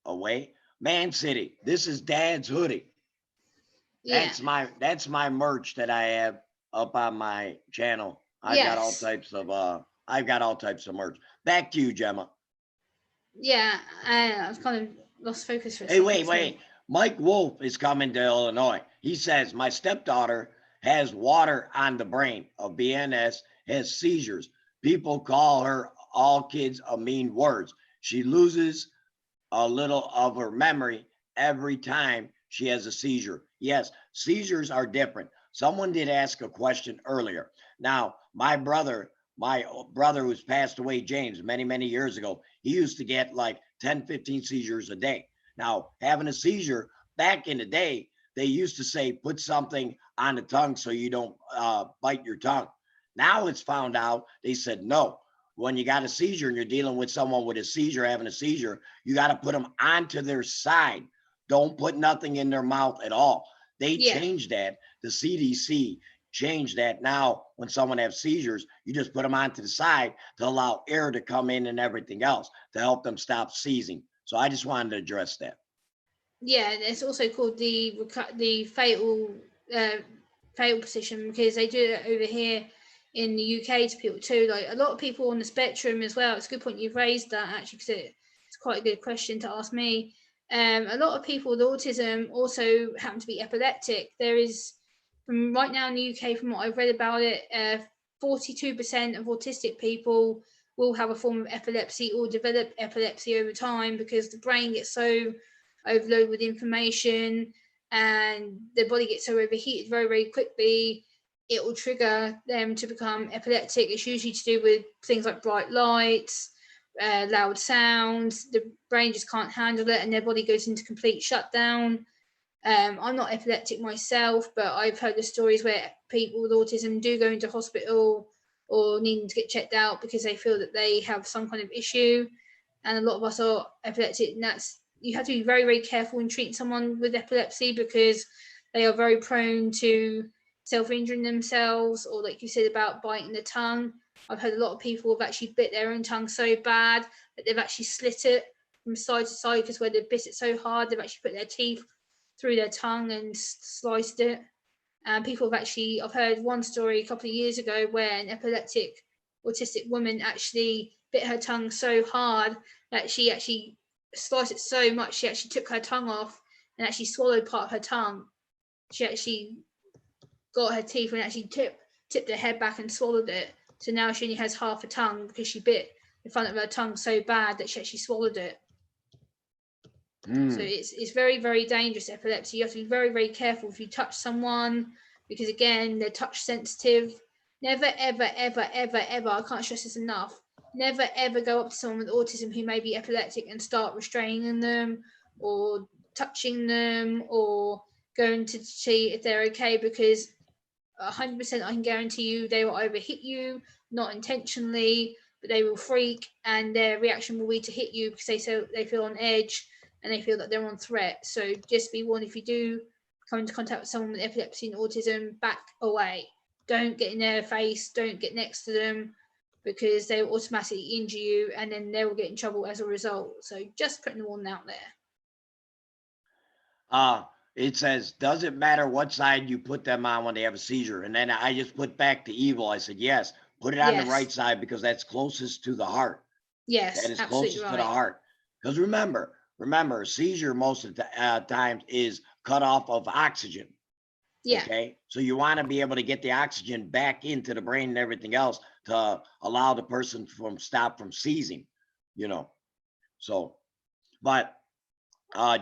away? Man City, this is Dad's hoodie. Yeah. That's my merch that I have up on my channel. I've got all Yes. types of merch. Back to you, Gemma. Yeah. I was kind of lost focus for a Hey, second. wait. Mike Wolf is coming to Illinois. He says my stepdaughter has water on the brain of BNS, has seizures. People call her all kids a mean words. She loses a little of her memory every time she has a seizure. Yes, seizures are different. Someone did ask a question earlier. Now, my brother who's passed away, James, many, many years ago, he used to get like 10, 15 seizures a day. Now, having a seizure back in the day, they used to say, put something on the tongue so you don't bite your tongue. Now it's found out, they said, no, when you got a seizure and you're dealing with someone with a seizure, having a seizure, you got to put them onto their side. Don't put nothing in their mouth at all. They changed that. The CDC changed that. Now, when someone has seizures, you just put them onto the side to allow air to come in and everything else to help them stop seizing. So I just wanted to address that. Yeah, it's also called the fatal position because they do it over here in the UK to people too. Like a lot of people on the spectrum as well. It's a good point you've raised that actually because it's quite a good question to ask me. A lot of people with autism also happen to be epileptic. There is, from right now in the UK, from what I've read about it, 42% of autistic people will have a form of epilepsy or develop epilepsy over time because the brain gets so overloaded with information and their body gets so overheated very, very quickly, it will trigger them to become epileptic. It's usually to do with things like bright lights, loud sounds. The brain just can't handle it and their body goes into complete shutdown. I'm not epileptic myself, but I've heard the stories where people with autism do go into hospital or needing to get checked out because they feel that they have some kind of issue. And a lot of us are epileptic, and that's, you have to be very, very careful in treating someone with epilepsy because they are very prone to self-injuring themselves, or like you said about biting the tongue. I've heard a lot of people have actually bit their own tongue so bad that they've actually slit it from side to side because where they bit it so hard, they've actually put their teeth through their tongue and sliced it. And people have actually, I've heard one story a couple of years ago where an epileptic autistic woman actually bit her tongue so hard that she actually sliced it so much she actually took her tongue off and actually swallowed part of her tongue. She actually got her teeth and actually tipped her head back and swallowed it. So now she only has half a tongue because she bit the front of her tongue so bad that she actually swallowed it. So it's very, very dangerous, epilepsy. You have to be very, very careful if you touch someone because, again, they're touch sensitive. Never, ever, ever, ever, ever, I can't stress this enough, never, ever go up to someone with autism who may be epileptic and start restraining them or touching them or going to see if they're okay because 100% I can guarantee you they will either hit you, not intentionally, but they will freak and their reaction will be to hit you because they feel on edge and they feel that they're on threat. So just be warned, if you do come into contact with someone with epilepsy and autism, back away. Don't get in their face, don't get next to them because they will automatically injure you and then they will get in trouble as a result. So just putting the warning out there. It says, does it matter what side you put them on when they have a seizure? And then I just put back to evil. I said, yes, put it on the right side because that's closest to the heart. Yes, that is absolutely closest right. to the heart. Because remember, a seizure most of the times is cut off of oxygen. Yeah. Okay. So you want to be able to get the oxygen back into the brain and everything else to allow the person from seizing, you know. So, but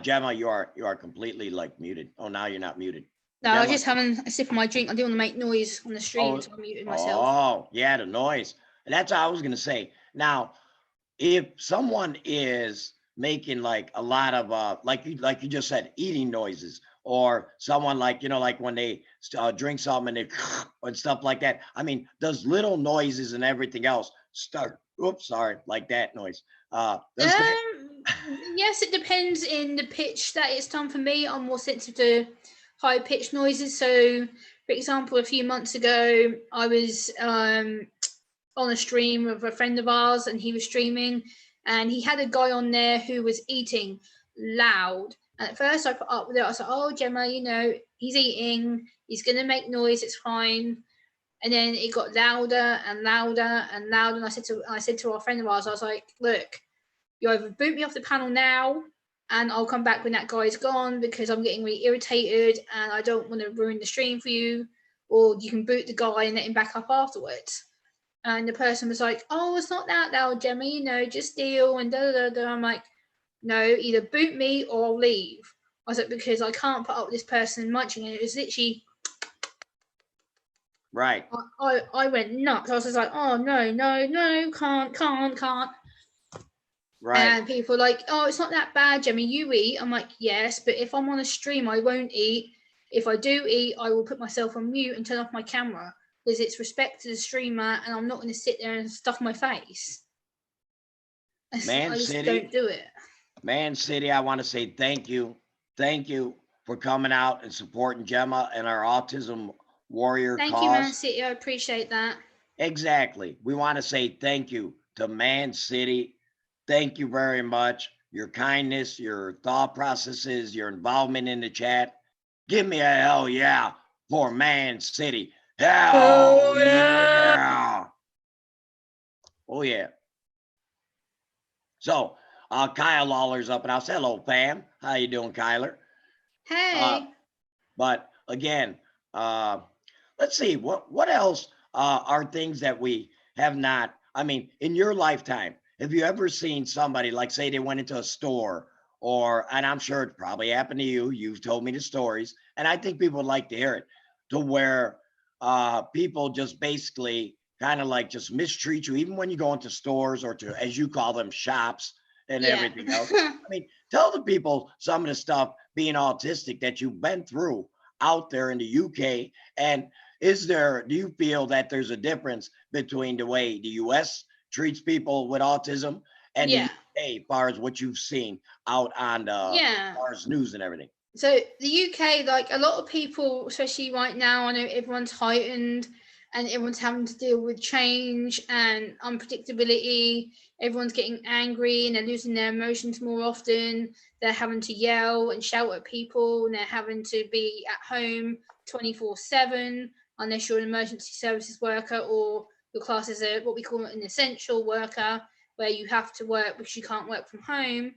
Gemma, you are completely like muted. Oh, now you're not muted. No, I was Gemma. just having a sip of my drink. I didn't want to make noise on the stream, Oh, so I muted myself. oh, yeah, the noise. And that's what I was gonna say. Now, if someone is making like a lot of like you just said, eating noises, or someone like, you know, like when they drink something and they and stuff like that. I mean, does little noises and everything else start? Oops, sorry, like that noise. Does that? Yes, it depends in the pitch that it's done. For me, I'm more sensitive to high pitched noises. So, for example, a few months ago, I was on a stream with a friend of ours, and he was streaming, and he had a guy on there who was eating loud. And at first, I put up with it. I was like, "Oh, Gemma, you know, he's eating. He's gonna make noise. It's fine." And then it got louder and louder and louder. And I said to our friend of ours, I was like, "Look, you either boot me off the panel now, and I'll come back when that guy's gone because I'm getting really irritated and I don't want to ruin the stream for you, or you can boot the guy and let him back up afterwards." And the person was like, "Oh, it's not that loud, Gemma, you know, just deal and da da da." I'm like, "No, either boot me or I'll leave." I was like, because I can't put up with this person munching, and it was literally Right. I went nuts. I was just like, "Oh no, no, no, can't." Right. And people are like, "Oh, it's not that bad, Gemma. You eat." I'm like, "Yes, but if I'm on a stream, I won't eat. If I do eat, I will put myself on mute and turn off my camera because it's respect to the streamer, and I'm not going to sit there and stuff my face. Man I just City, don't do it." Man City, I want to say thank you. Thank you for coming out and supporting Gemma and our autism warrior Thank you, Man cause. City. I appreciate that. Exactly. We want to say thank you to Man City. Thank you very much. Your kindness, your thought processes, your involvement in the chat. Give me a hell yeah for Man City. Hell Oh yeah. yeah. Oh yeah. So Kyle Lawler's up and I'll say hello, fam. How you doing, Kyler? Hey. But again, let's see what else are things that we have not. I mean, in your lifetime, have you ever seen somebody like, say, they went into a store, or, and I'm sure it probably happened to you. You've told me the stories, and I think people would like to hear it, to where people just basically kind of like just mistreat you, even when you go into stores or to, as you call them, shops and Yeah. everything else. I mean, tell the people some of the stuff being autistic that you've been through out there in the UK. And do you feel that there's a difference between the way the US treats people with autism and the Yeah. UK as far as what you've seen out on the Yeah. as far as news and everything? So the UK, like a lot of people, especially right now, I know everyone's heightened and everyone's having to deal with change and unpredictability. Everyone's getting angry and they're losing their emotions more often. They're having to yell and shout at people, and they're having to be at home 24/7 unless you're an emergency services worker or your class is what we call an essential worker, where you have to work because you can't work from home.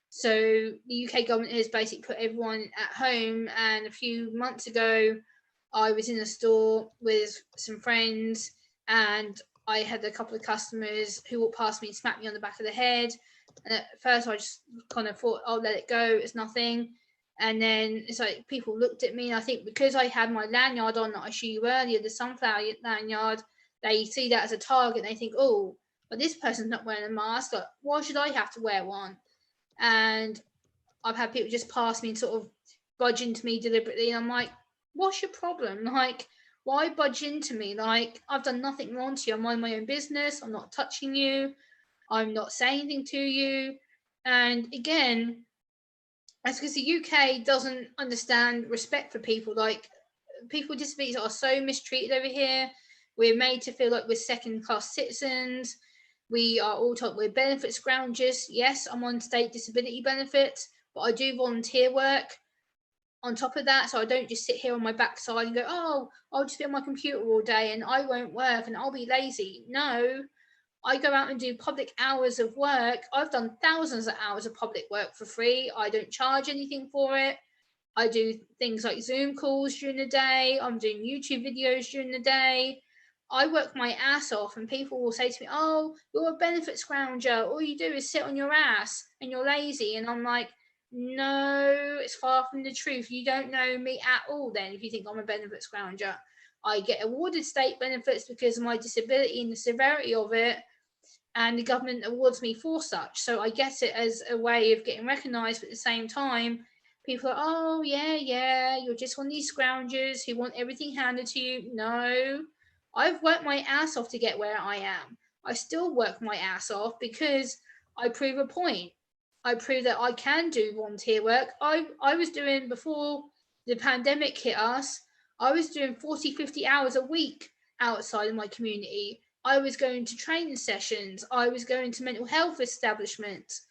So the UK government has basically put everyone at home. And a few months ago, I was in a store with some friends, and I had a couple of customers who walked past me and smacked me on the back of the head. And at first, I just kind of thought, "I'll let it go. It's nothing." And then it's like people looked at me, and I think because I had my lanyard on that I showed you earlier, the sunflower lanyard, they see that as a target. And they think, "Oh, but this person's not wearing a mask. Like, why should I have to wear one?" And I've had people just pass me and sort of budge into me deliberately, and I'm like, "What's your problem? Like, why budge into me? Like, I've done nothing wrong to you. I mind my own business. I'm not touching you. I'm not saying anything to you." And again, that's because the UK doesn't understand respect for people. Like, people with disabilities are so mistreated over here. We're made to feel like we're second class citizens. We are all told we're benefits scroungers. Yes, I'm on state disability benefits, but I do volunteer work on top of that. So I don't just sit here on my backside and go, "Oh, I'll just be on my computer all day and I won't work and I'll be lazy." No, I go out and do public hours of work. I've done thousands of hours of public work for free. I don't charge anything for it. I do things like Zoom calls during the day. I'm doing YouTube videos during the day. I work my ass off, and people will say to me, "Oh, you're a benefit scrounger. All you do is sit on your ass and you're lazy." And I'm like, "No, it's far from the truth. You don't know me at all then if you think I'm a benefit scrounger. I get awarded state benefits because of my disability and the severity of it, and the government awards me for such. So I get it as a way of getting recognised, but at the same time, people are, oh, yeah, you're just one of these scroungers who want everything handed to you. No, I've worked my ass off to get where I am. I still work my ass off because I prove a point. I prove that I can do volunteer work. I was doing, before the pandemic hit us, I was doing 40, 50 hours a week outside of my community. I was going to training sessions. I was going to mental health establishments.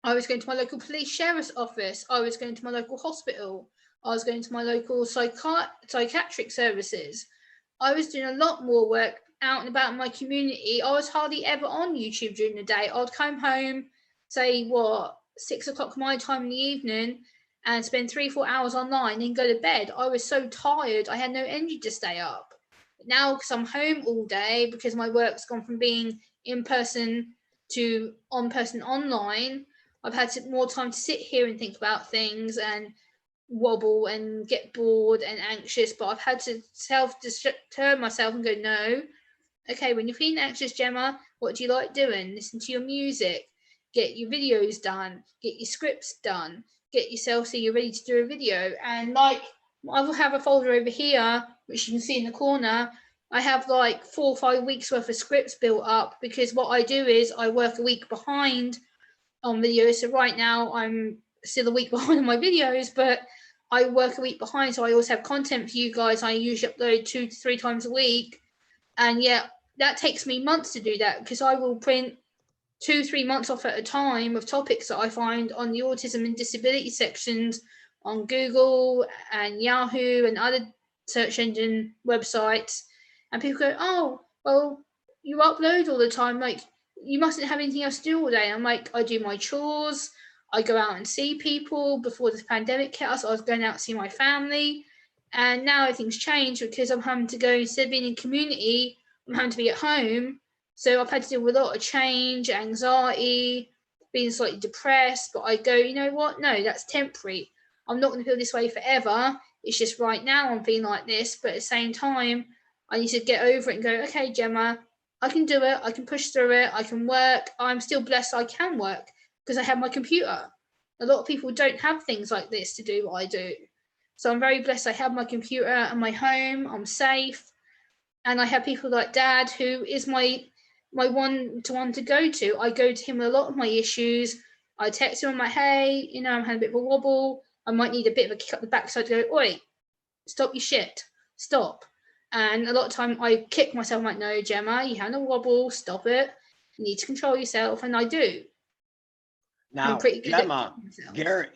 I was going to my local police sheriff's office. I was going to my local hospital. I was going to my local psychiatric services. I was doing a lot more work out and about in my community. I was hardly ever on YouTube during the day. I'd come home, say, 6 o'clock my time in the evening, and spend 3-4 hours online, then go to bed. I was so tired, I had no energy to stay up. But now, because I'm home all day, because my work's gone from being in person to on person online, I've had more time to sit here and think about things and wobble and get bored and anxious. But I've had to self-deter myself and go, no, okay, when you're feeling anxious, Gemma, what do you like doing? Listen to your music, get your videos done, get your scripts done, get yourself so you're ready to do a video. And like, I will have a folder over here, which you can see in the corner. I have like 4 or 5 weeks worth of scripts built up, because what I do is I work a week behind on videos. So right now I'm still a week behind on my videos, but I work a week behind. So I always have content for you guys. I usually upload 2 to 3 times a week. And yeah, that takes me months to do that, because I will print 2-3 months off at a time of topics that I find on the autism and disability sections on Google and Yahoo and other search engine websites. And people go, oh, well, you upload all the time. Like, you mustn't have anything else to do all day. I'm like, I do my chores. I go out and see people. Before this pandemic hit us, I was going out to see my family. And now everything's changed, because I'm having to go, instead of being in community, I'm having to be at home. So I've had to deal with a lot of change, anxiety, being slightly depressed. But I go, you know what? No, that's temporary. I'm not going to feel this way forever. It's just right now I'm feeling like this. But at the same time, I need to get over it and go, okay, Gemma, I can do it. I can push through it. I can work. I'm still blessed I can work because I have my computer. A lot of people don't have things like this to do what I do. So I'm very blessed I have my computer and my home. I'm safe. And I have people like Dad, who is my one-to-one to go to. I go to him with a lot of my issues. I text him, I'm like, hey, I'm having a bit of a wobble. I might need a bit of a kick up the backside to go, oi, stop your shit. Stop. And a lot of time I kick myself, I'm like, no, Gemma, you having a wobble, stop it. You need to control yourself. And I do. Now, I'm pretty good Gemma, at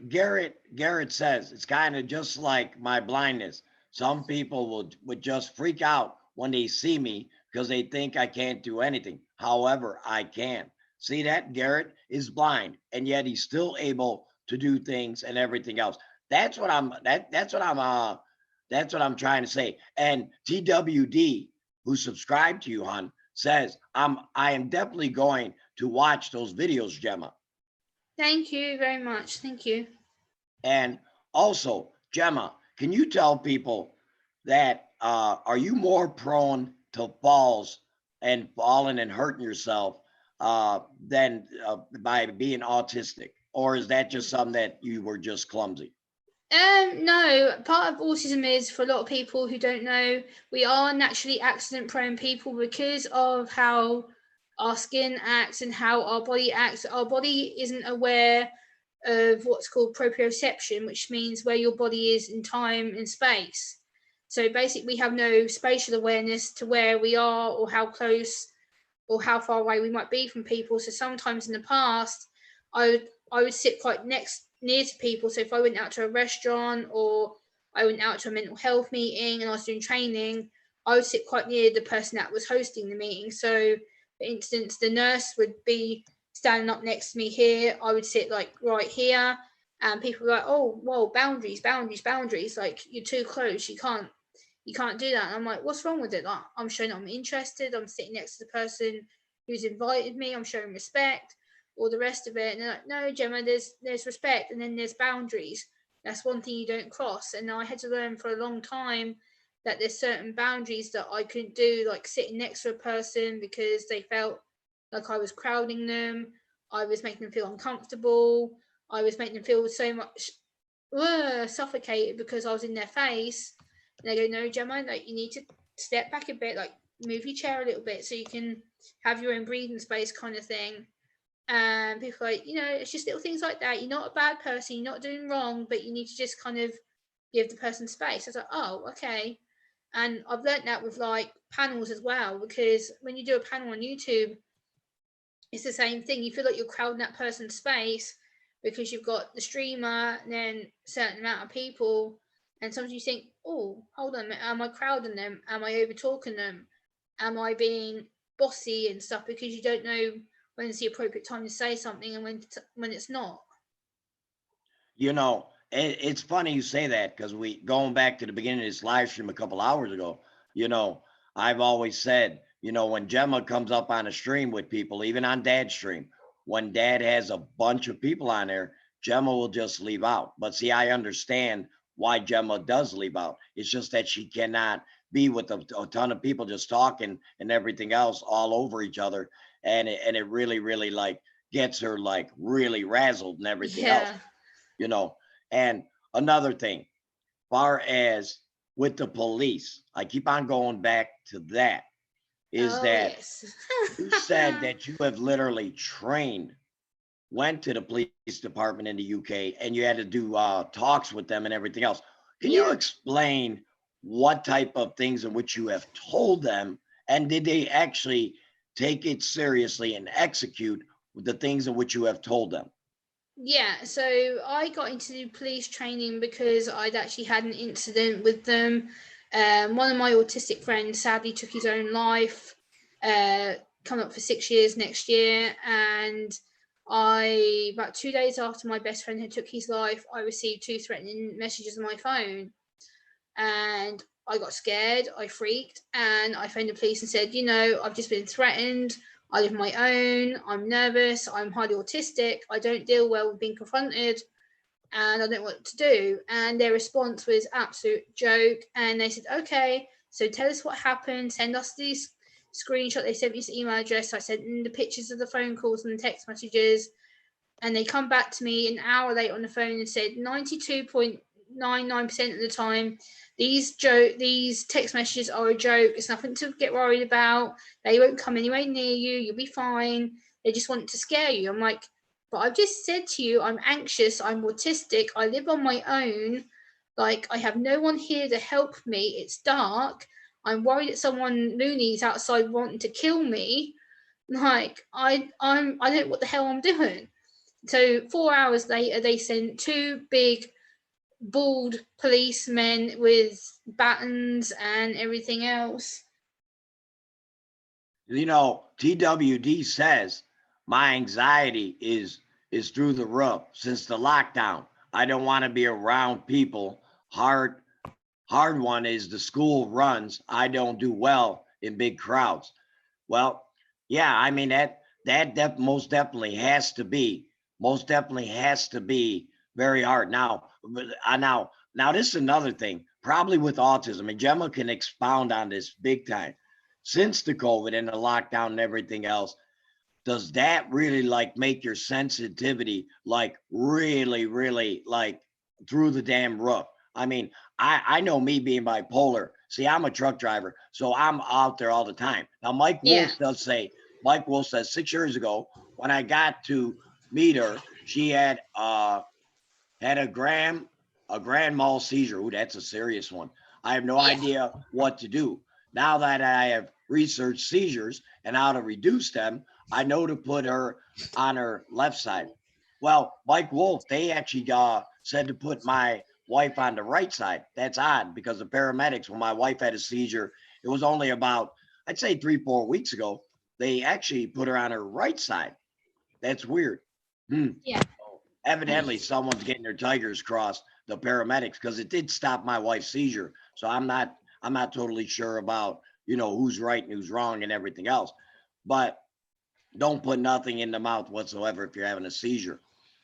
Garrett says it's kind of just like my blindness. Some people would just freak out when they see me because they think I can't do anything. However, I can. See that? Garrett is blind, and yet he's still able to do things and everything else. That's what I'm trying to say. And TWD, who subscribed to you, hon, says I am definitely going to watch those videos, Gemma. Thank you very much. Thank you. And also, Gemma, can you tell people that are you more prone to falling and hurting yourself than by being autistic? Or is that just something that you were just clumsy? No, part of autism is, for a lot of people who don't know, we are naturally accident prone people because of how our skin acts and how our body acts. Our body isn't aware of what's called proprioception, which means where your body is in time and space. So basically, we have no spatial awareness to where we are or how close or how far away we might be from people. So sometimes in the past, I would sit quite near to people. So if I went out to a restaurant or I went out to a mental health meeting and I was doing training, I would sit quite near the person that was hosting the meeting. So for instance, the nurse would be standing up next to me here. I would sit like right here. And people are like, oh, well, boundaries, boundaries, boundaries. Like, you're too close. You can't do that. And I'm like, what's wrong with it? Like, I'm showing I'm interested. I'm sitting next to the person who's invited me. I'm showing respect. All the rest of it. And they're like, no, Gemma, there's respect, and then there's boundaries. That's one thing you don't cross. And I had to learn for a long time that there's certain boundaries that I couldn't do, like sitting next to a person because they felt like I was crowding them. I was making them feel uncomfortable. I was making them feel so much suffocated because I was in their face. And they go, no, Gemma, like, you need to step back a bit, like move your chair a little bit so you can have your own breathing space, kind of thing. And people are like, it's just little things like that. You're not a bad person. You're not doing wrong, but you need to just kind of give the person space. I was like, oh, okay. And I've learned that with like panels as well, because when you do a panel on YouTube, it's the same thing. You feel like you're crowding that person's space because you've got the streamer and then a certain amount of people. And sometimes you think, oh, hold on, am I crowding them? Am I over talking them? Am I being bossy and stuff? Because you don't know when it's the appropriate time to say something and when it's not. It's funny you say that, because going back to the beginning of this live stream a couple hours ago, I've always said, when Gemma comes up on a stream with people, even on Dad's stream, when Dad has a bunch of people on there, Gemma will just leave out. But see, I understand why Gemma does leave out. It's just that she cannot be with a ton of people just talking and everything else all over each other. And it really, really like gets her like really razzled and everything else, And another thing, far as with the police, I keep on going back to that, is that yes. you said that you have literally went to the police department in the UK, and you had to do talks with them and everything else. Can you explain what type of things in which you have told them, and did they actually take it seriously and execute the things in which you have told them? Yeah, so I got into police training because I'd actually had an incident with them. One of my autistic friends sadly took his own life, coming up for 6 years next year. And about 2 days after my best friend had took his life, I received 2 threatening messages on my phone. And I got scared, I freaked, and I phoned the police and said, I've just been threatened. I live on my own. I'm nervous. I'm highly autistic. I don't deal well with being confronted, and I don't know what to do. And their response was absolute joke. And they said, okay, so tell us what happened. Send us these screenshot. They sent me this email address. I sent them the pictures of the phone calls and the text messages. And they come back to me an hour later on the phone and said 92.99% of the time, these text messages are a joke. It's nothing to get worried about. They won't come anywhere near you. You'll be fine. They just want to scare you. I'm like, but I've just said to you, I'm anxious. I'm autistic. I live on my own. Like, I have no one here to help me. It's dark. I'm worried that someone loony's outside wanting to kill me. Like, I don't know what the hell I'm doing. So 4 hours later, they sent 2 big bald policemen with batons and everything else. TWD says my anxiety is through the roof since the lockdown. I don't want to be around people. Hard one is the school runs. I don't do well in big crowds. Well, yeah, I mean that most definitely has to be very hard. Now this is another thing, probably with autism, and Gemma can expound on this big time. Since the COVID and the lockdown and everything else, does that really like make your sensitivity like really, really like through the damn roof? I mean, I know me being bipolar. See, I'm a truck driver, so I'm out there all the time. Now, Mike Wolf says 6 years ago when I got to meet her, she had a grand mal seizure. Ooh, that's a serious one. I have no idea what to do. Now that I have researched seizures and how to reduce them, I know to put her on her left side. Well, Mike Wolf, they actually said to put my wife on the right side. That's odd because the paramedics, when my wife had a seizure, it was only about, I'd say 3-4 weeks ago, they actually put her on her right side. That's weird. Yeah. evidently someone's getting their tigers crossed, the paramedics, because it did stop my wife's seizure. So I'm not totally sure about, who's right and who's wrong and everything else. But don't put nothing in the mouth whatsoever if you're having a seizure.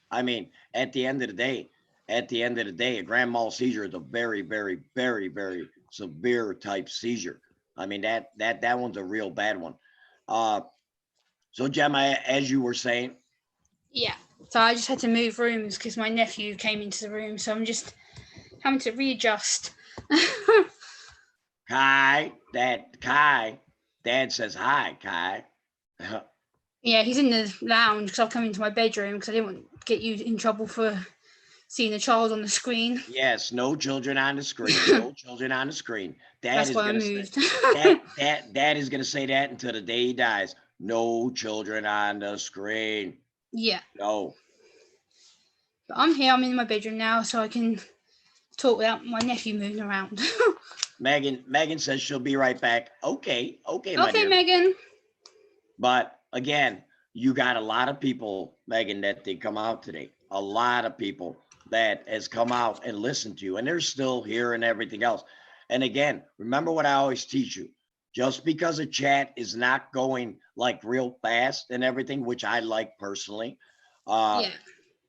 I mean, at the end of the day, a grand mal seizure is a very, very, very, very severe type seizure. I mean, that one's a real bad one. So Gemma, as you were saying. Yeah. So I just had to move rooms because my nephew came into the room. So I'm just having to readjust. Kai, Dad says hi, Kai. Yeah, he's in the lounge because I've come into my bedroom because I didn't want to get you in trouble for seeing a child on the screen. Yes, no children on the screen. No children on the screen. That's why I moved. Dad is gonna say that until the day he dies. No children on the screen. Yeah. No. But I'm here. I'm in my bedroom now, so I can talk without my nephew moving around. Megan says she'll be right back. Okay, my dear. Megan. But again, you got a lot of people, Megan, that they come out today. A lot of people that has come out and listened to you, and they're still here and everything else. And again, remember what I always teach you. Just because a chat is not going like real fast and everything, which I like personally,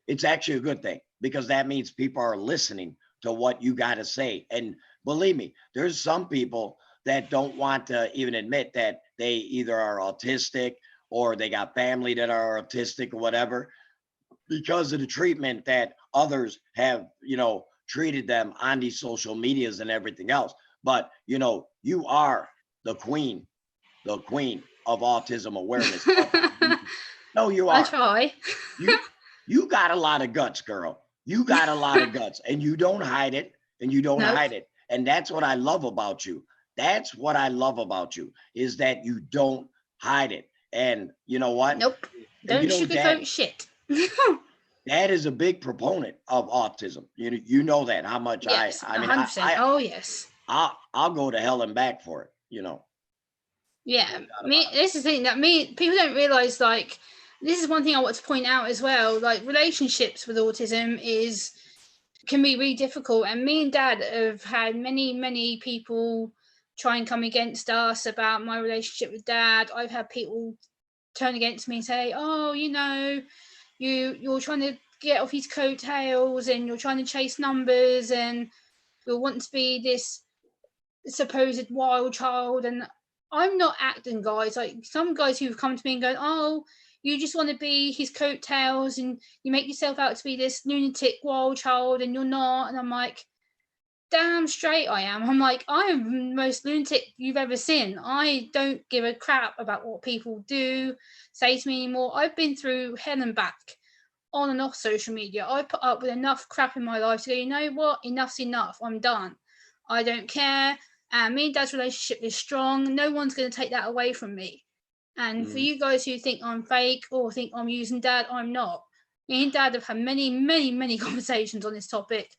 it's actually a good thing, because that means people are listening to what you got to say. And believe me, there's some people that don't want to even admit that they either are autistic or they got family that are autistic or whatever, because of the treatment that others have, treated them on these social medias and everything else. But, you are the queen of autism awareness. No, you are. I try. You got a lot of guts, girl. You got a lot of guts, and you don't hide it, And that's what I love about you. That's what I love about you, is that you don't hide it. And you know what? Nope. Don't sugarcoat shit. Dad is a big proponent of autism. You know that, how much yes, I mean, 100%. Yes. I'll go to hell and back for it, Yeah, this is the thing that people don't realize. Like, this is one thing I want to point out as well. Like, relationships with autism can be really difficult, and me and Dad have had many people try and come against us about my relationship with Dad. I've had people turn against me and say, "Oh, you're trying to get off his coattails, and you're trying to chase numbers, and you'll want to be this supposed wild child." And I'm not acting, guys. Like, some guys who've come to me and go, "Oh, you just want to be his coattails, and you make yourself out to be this lunatic wild child, and you're not." And I'm like, damn straight I am. I'm like, I am the most lunatic you've ever seen. I don't give a crap about what people do, say to me anymore. I've been through hell and back on and off social media. I put up with enough crap in my life to go, you know what? Enough's enough. I'm done. I don't care. And me and Dad's relationship is strong. No one's going to take that away from me. And for you guys who think I'm fake or think I'm using Dad, I'm not. Me and Dad have had many conversations on this topic.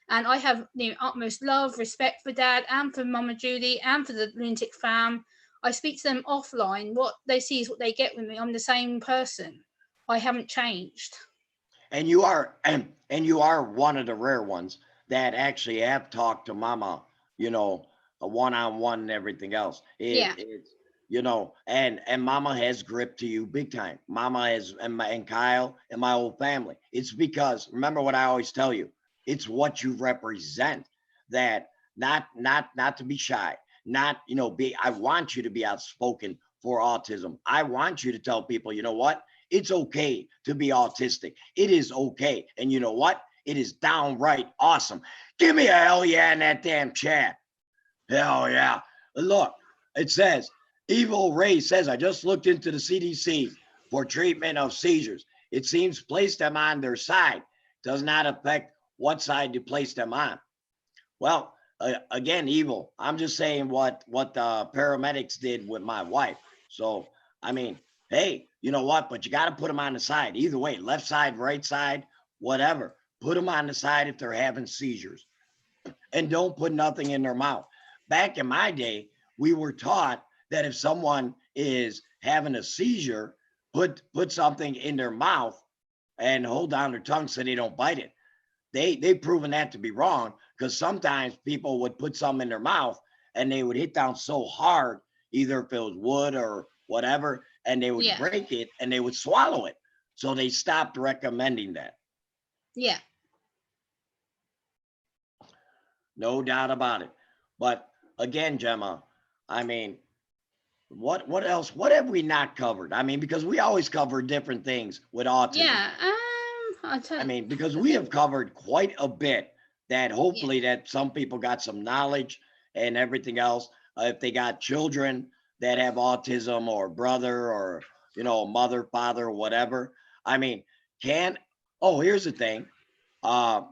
And I have the utmost love, respect for Dad and for Mama Julie and for the lunatic fam. I speak to them offline. What they see is what they get with me. I'm the same person. I haven't changed. And you are one of the rare ones that actually have talked to Mama, a one-on-one and everything else. It's, and Mama has grip to you big time. Mama has, and Kyle and my whole family. It's because, remember what I always tell you, it's what you represent, that not to be shy, not, I want you to be outspoken for autism. I want you to tell people, you know what? It's okay to be autistic. It is okay. And you know what? It is downright awesome. Give me a hell yeah in that damn chat. Hell yeah. Look, it says, Evil Ray says, I just looked into the CDC for treatment of seizures. It seems place them on their side. Does not affect what side you place them on. Well, again, Evil, I'm just saying what the paramedics did with my wife. So, I mean, hey, you know what? But you got to put them on the side. Either way, left side, right side, whatever. Put them on the side if they're having seizures. And don't put nothing in their mouth. Back in my day, we were taught that if someone is having a seizure, put something in their mouth and hold down their tongue so they don't bite it. They've proven that to be wrong, because sometimes people would put something in their mouth and they would hit down so hard, either if it was wood or whatever, and they would Yeah. break it and they would swallow it. So they stopped recommending that. Yeah. No doubt about it. But again, Gemma, I mean, what else? What have we not covered? I mean, because we always cover different things with autism. Yeah. I mean, because we have covered quite a bit that hopefully that some people got some knowledge and everything else. If they got children that have autism, or brother, or, you know, mother, father, whatever. I mean, here's the thing. I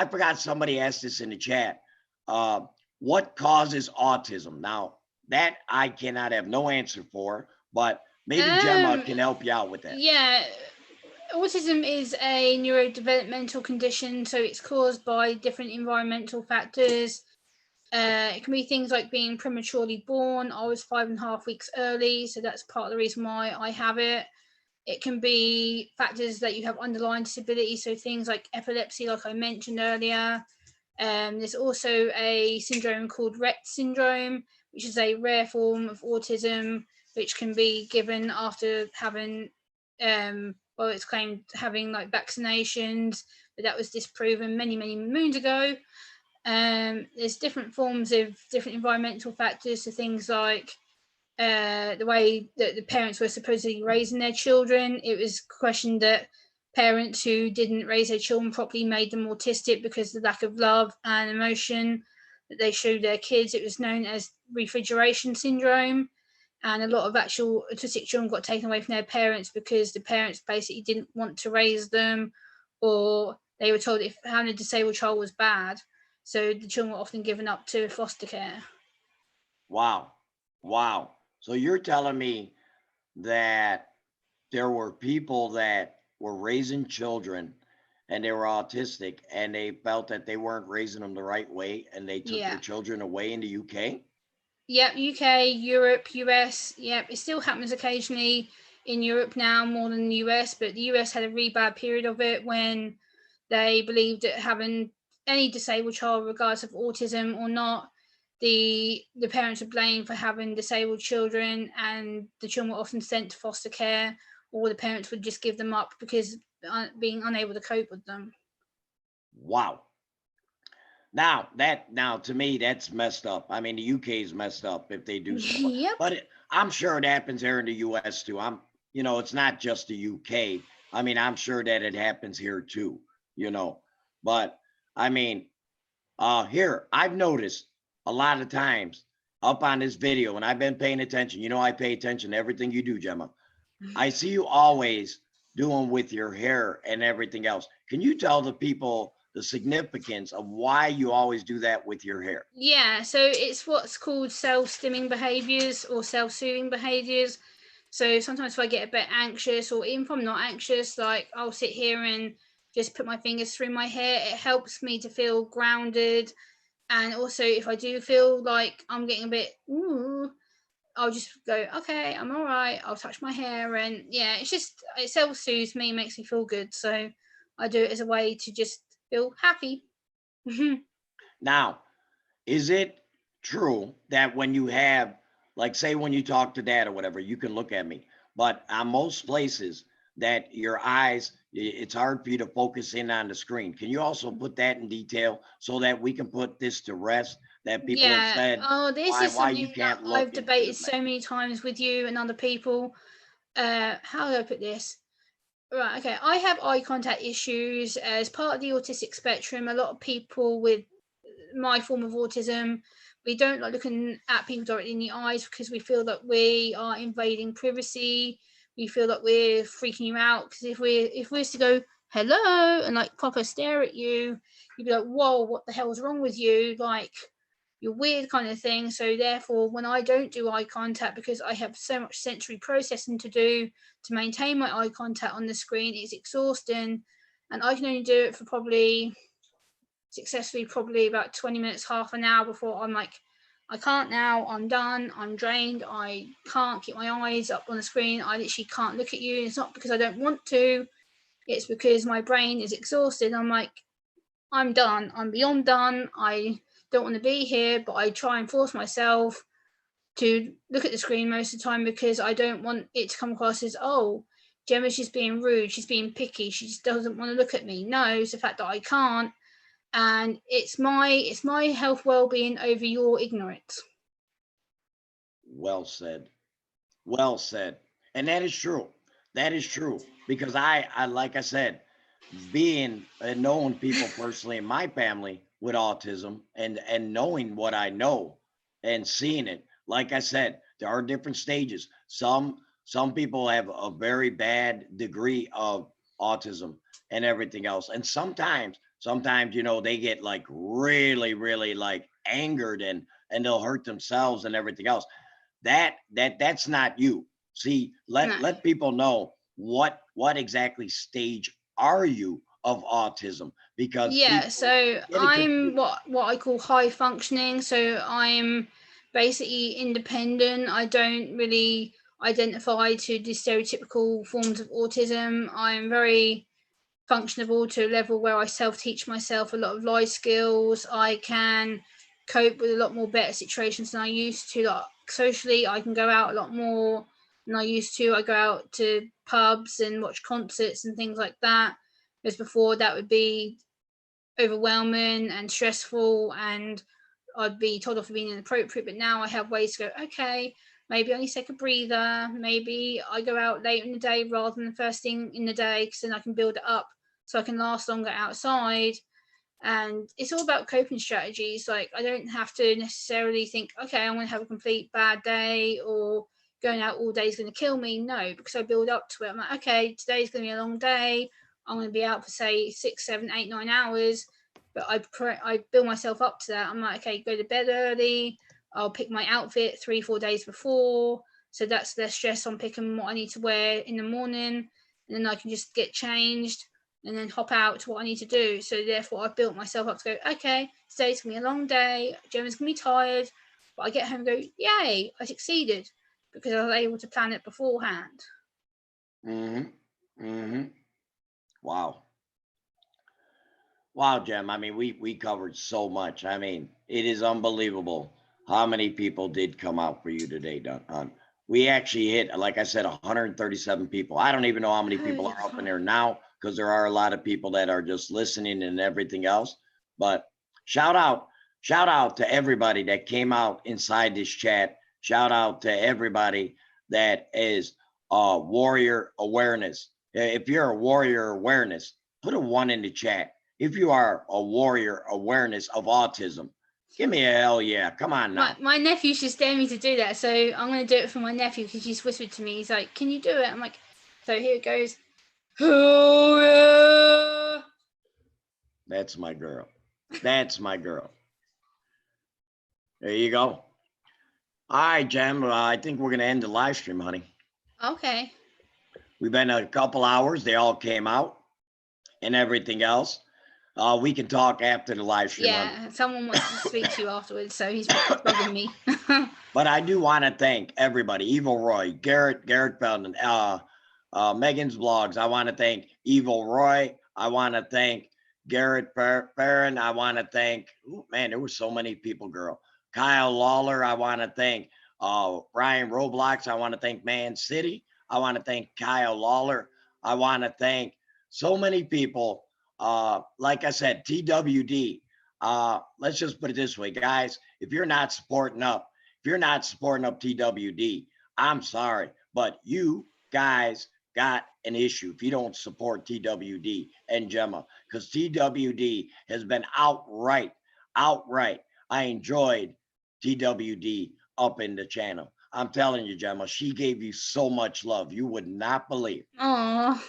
forgot, somebody asked this in the chat. What causes autism? Now, that I cannot have no answer for, but maybe Gemma can help you out with that. Yeah. Autism is a neurodevelopmental condition, so it's caused by different environmental factors. It can be things like being prematurely born. I was 5.5 weeks early, so that's part of the reason why I have it. It can be factors that you have underlying disability, so things like epilepsy, like I mentioned earlier. There's also a syndrome called Rett syndrome, which is a rare form of autism, which can be given after having, it's claimed having like vaccinations, but that was disproven many, many moons ago. There's different forms of different environmental factors, so things like the way that the parents were supposedly raising their children. It was questioned that parents who didn't raise their children properly made them autistic because of the lack of love and emotion that they showed their kids. It was known as refrigeration syndrome, and a lot of actual autistic children got taken away from their parents because the parents basically didn't want to raise them, or they were told if having a disabled child was bad. So the children were often given up to foster care. Wow. So you're telling me that there were people that were raising children and they were autistic, and they felt that they weren't raising them the right way, and they took their children away in the UK? Yep, UK, Europe, US. Yep, it still happens occasionally in Europe now, more than the US, but the US had a really bad period of it when they believed that having any disabled child, regardless of autism or not, the parents were blamed for having disabled children, and the children were often sent to foster care, or the parents would just give them up because being unable to cope with them. Wow. Now to me, that's messed up. I mean, the UK is messed up if they do so. Yep. But I'm sure it happens here in the US too. It's not just the UK. I mean, I'm sure that it happens here too, But I mean, here, I've noticed a lot of times up on this video, and I've been paying attention. I pay attention to everything you do, Gemma. I see you always doing with your hair and everything else. Can you tell the people the significance of why you always do that with your hair? Yeah, so it's what's called self-stimming behaviors or self-soothing behaviors. So sometimes if I get a bit anxious, or even if I'm not anxious, like I'll sit here and just put my fingers through my hair. It helps me to feel grounded. And also if I do feel like I'm getting a bit, I'll just go, okay, I'm all right. I'll touch my hair, and yeah, it self-soothes me, makes me feel good. So I do it as a way to just feel happy. Now, is it true that when you have, like, say when you talk to dad or whatever, you can look at me, but on most places that your eyes, it's hard for you to focus in on the screen? Can you also put that in detail so that we can put this to rest, that people have said, this is why something you can't look? I've debated so many times with you and other people. How do I put this? Right, okay. I have eye contact issues as part of the autistic spectrum. A lot of people with my form of autism, we don't like looking at people directly in the eyes because we feel that we are invading privacy. We feel that we're freaking you out, because if we're to go hello and like proper stare at you, you'd be like, whoa, what the hell's wrong with you? Like, you're weird, kind of thing. So therefore, when I don't do eye contact, because I have so much sensory processing to do to maintain my eye contact on the screen, it's exhausting, and I can only do it for probably about 20 minutes, half an hour before I'm like, I can't now, I'm done, I'm drained, I can't keep my eyes up on the screen, I literally can't look at you. It's not because I don't want to, It's because my brain is exhausted. I'm like, I'm done. I'm beyond done. I don't want to be here, but I try and force myself to look at the screen most of the time because I don't want it to come across as, oh, Gemma's just being rude, she's being picky, she just doesn't want to look at me. No, it's the fact that I can't, and it's my health well-being over your ignorance. Well said. Well said. And that is true. That is true. Because I like I said, being and knowing people personally in my family with autism and knowing what I know and seeing it, like I said, there are different stages. Some people have a very bad degree of autism and everything else. And sometimes, you know, they get like really, really like angered and they'll hurt themselves and everything else. That's not you. See, No. let people know what exactly stage are you of autism, because Yeah, people so get it I'm confused. what I call high functioning. So I'm basically independent. I don't really identify to the stereotypical forms of autism. I'm very functionable to a level where I self-teach myself a lot of life skills. I can cope with a lot more better situations than I used to. Like socially, I can go out a lot more than I used to. I go out to pubs and watch concerts and things like that. Whereas before, that would be overwhelming and stressful, and I'd be told off for being inappropriate. But now I have ways to go, okay, maybe I need to take a breather. Maybe I go out late in the day rather than the first thing in the day, because then I can build it up so I can last longer outside. And it's all about coping strategies. Like, I don't have to necessarily think, okay, I'm going to have a complete bad day, or going out all day is going to kill me. No, because I build up to it. I'm like, okay, today's going to be a long day. I'm going to be out for, say, 6, 7, 8, 9 hours. But I build myself up to that. I'm like, okay, go to bed early. I'll pick my outfit 3, 4 days before. So that's less stress on picking what I need to wear in the morning. And then I can just get changed and then hop out to what I need to do. So therefore, I've built myself up to go, okay, today's gonna be a long day. Gemma's gonna be tired, but I get home and go, yay, I succeeded because I was able to plan it beforehand. Mm-hmm. Mm-hmm. Wow. Wow, Jem. I mean, we covered so much. I mean, it is unbelievable how many people did come out for you today, Don. We actually hit, like I said, 137 people. I don't even know how many people Holy are up in crap. there now, because there are a lot of people that are just listening and everything else. But shout out, shout out to everybody that came out inside this chat. Shout out to everybody that is warrior awareness. If you're a warrior awareness, put a 1 in the chat. If you are a warrior awareness of autism, give me a hell yeah. Come on My, now. my nephew just dared me to do that, so I'm going to do it for my nephew because he's whispered to me. He's like, can you do it? I'm like, so here it goes. Oh, yeah. That's my girl. That's my girl. There you go. All right, Jem. I think we're going to end the live stream, honey. Okay. We've been a couple hours. They all came out and everything else. We can talk after the live stream, honey. Yeah, someone wants to speak to you afterwards, so he's bugging me. But I do want to thank everybody. Evil Roy, Garrett Feldman, Megan's Blogs. I want to thank Evil Roy. I want to thank Garrett Farron. I want to thank, man, there were so many people, girl. Kyle Lawler. I want to thank Brian Roblox. I want to thank Man City. I want to thank Kyle Lawler. I want to thank so many people. Like I said, TWD. Let's just put it this way, guys. If you're not supporting up, if you're not supporting up TWD, I'm sorry, but you guys got an issue if you don't support TWD and Gemma, because TWD has been outright. I enjoyed TWD up in the channel. I'm telling you, Gemma, she gave you so much love. You would not believe. Oh,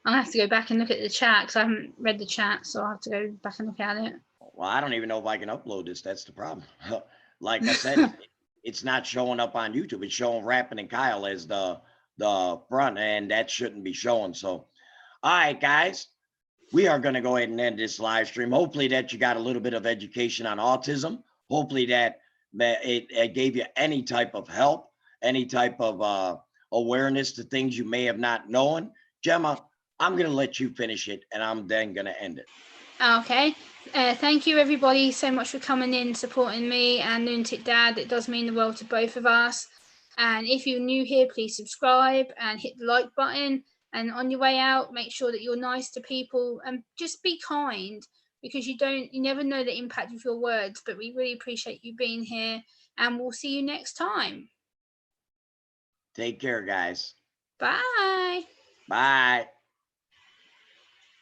I'll have to go back and look at the chat because I haven't read the chat, so I'll have to go back and look at it. Well, I don't even know if I can upload this. That's the problem. Like I said, it's not showing up on YouTube. It's showing Rapping and Kyle as the front, and that shouldn't be showing. So, all right, guys, we are going to go ahead and end this live stream. Hopefully that you got a little bit of education on autism. Hopefully that it gave you any type of help, any type of awareness to things you may have not known. Gemma, I'm going to let you finish it, and I'm then going to end it. Okay. Thank you, everybody, so much for coming in, supporting me and Lunatic Dad. It does mean the world to both of us. And if you're new here, please subscribe and hit the like button. And on your way out, make sure that you're nice to people and just be kind, because you never know the impact of your words. But we really appreciate you being here, and we'll see you next time. Take care, guys. Bye. Bye.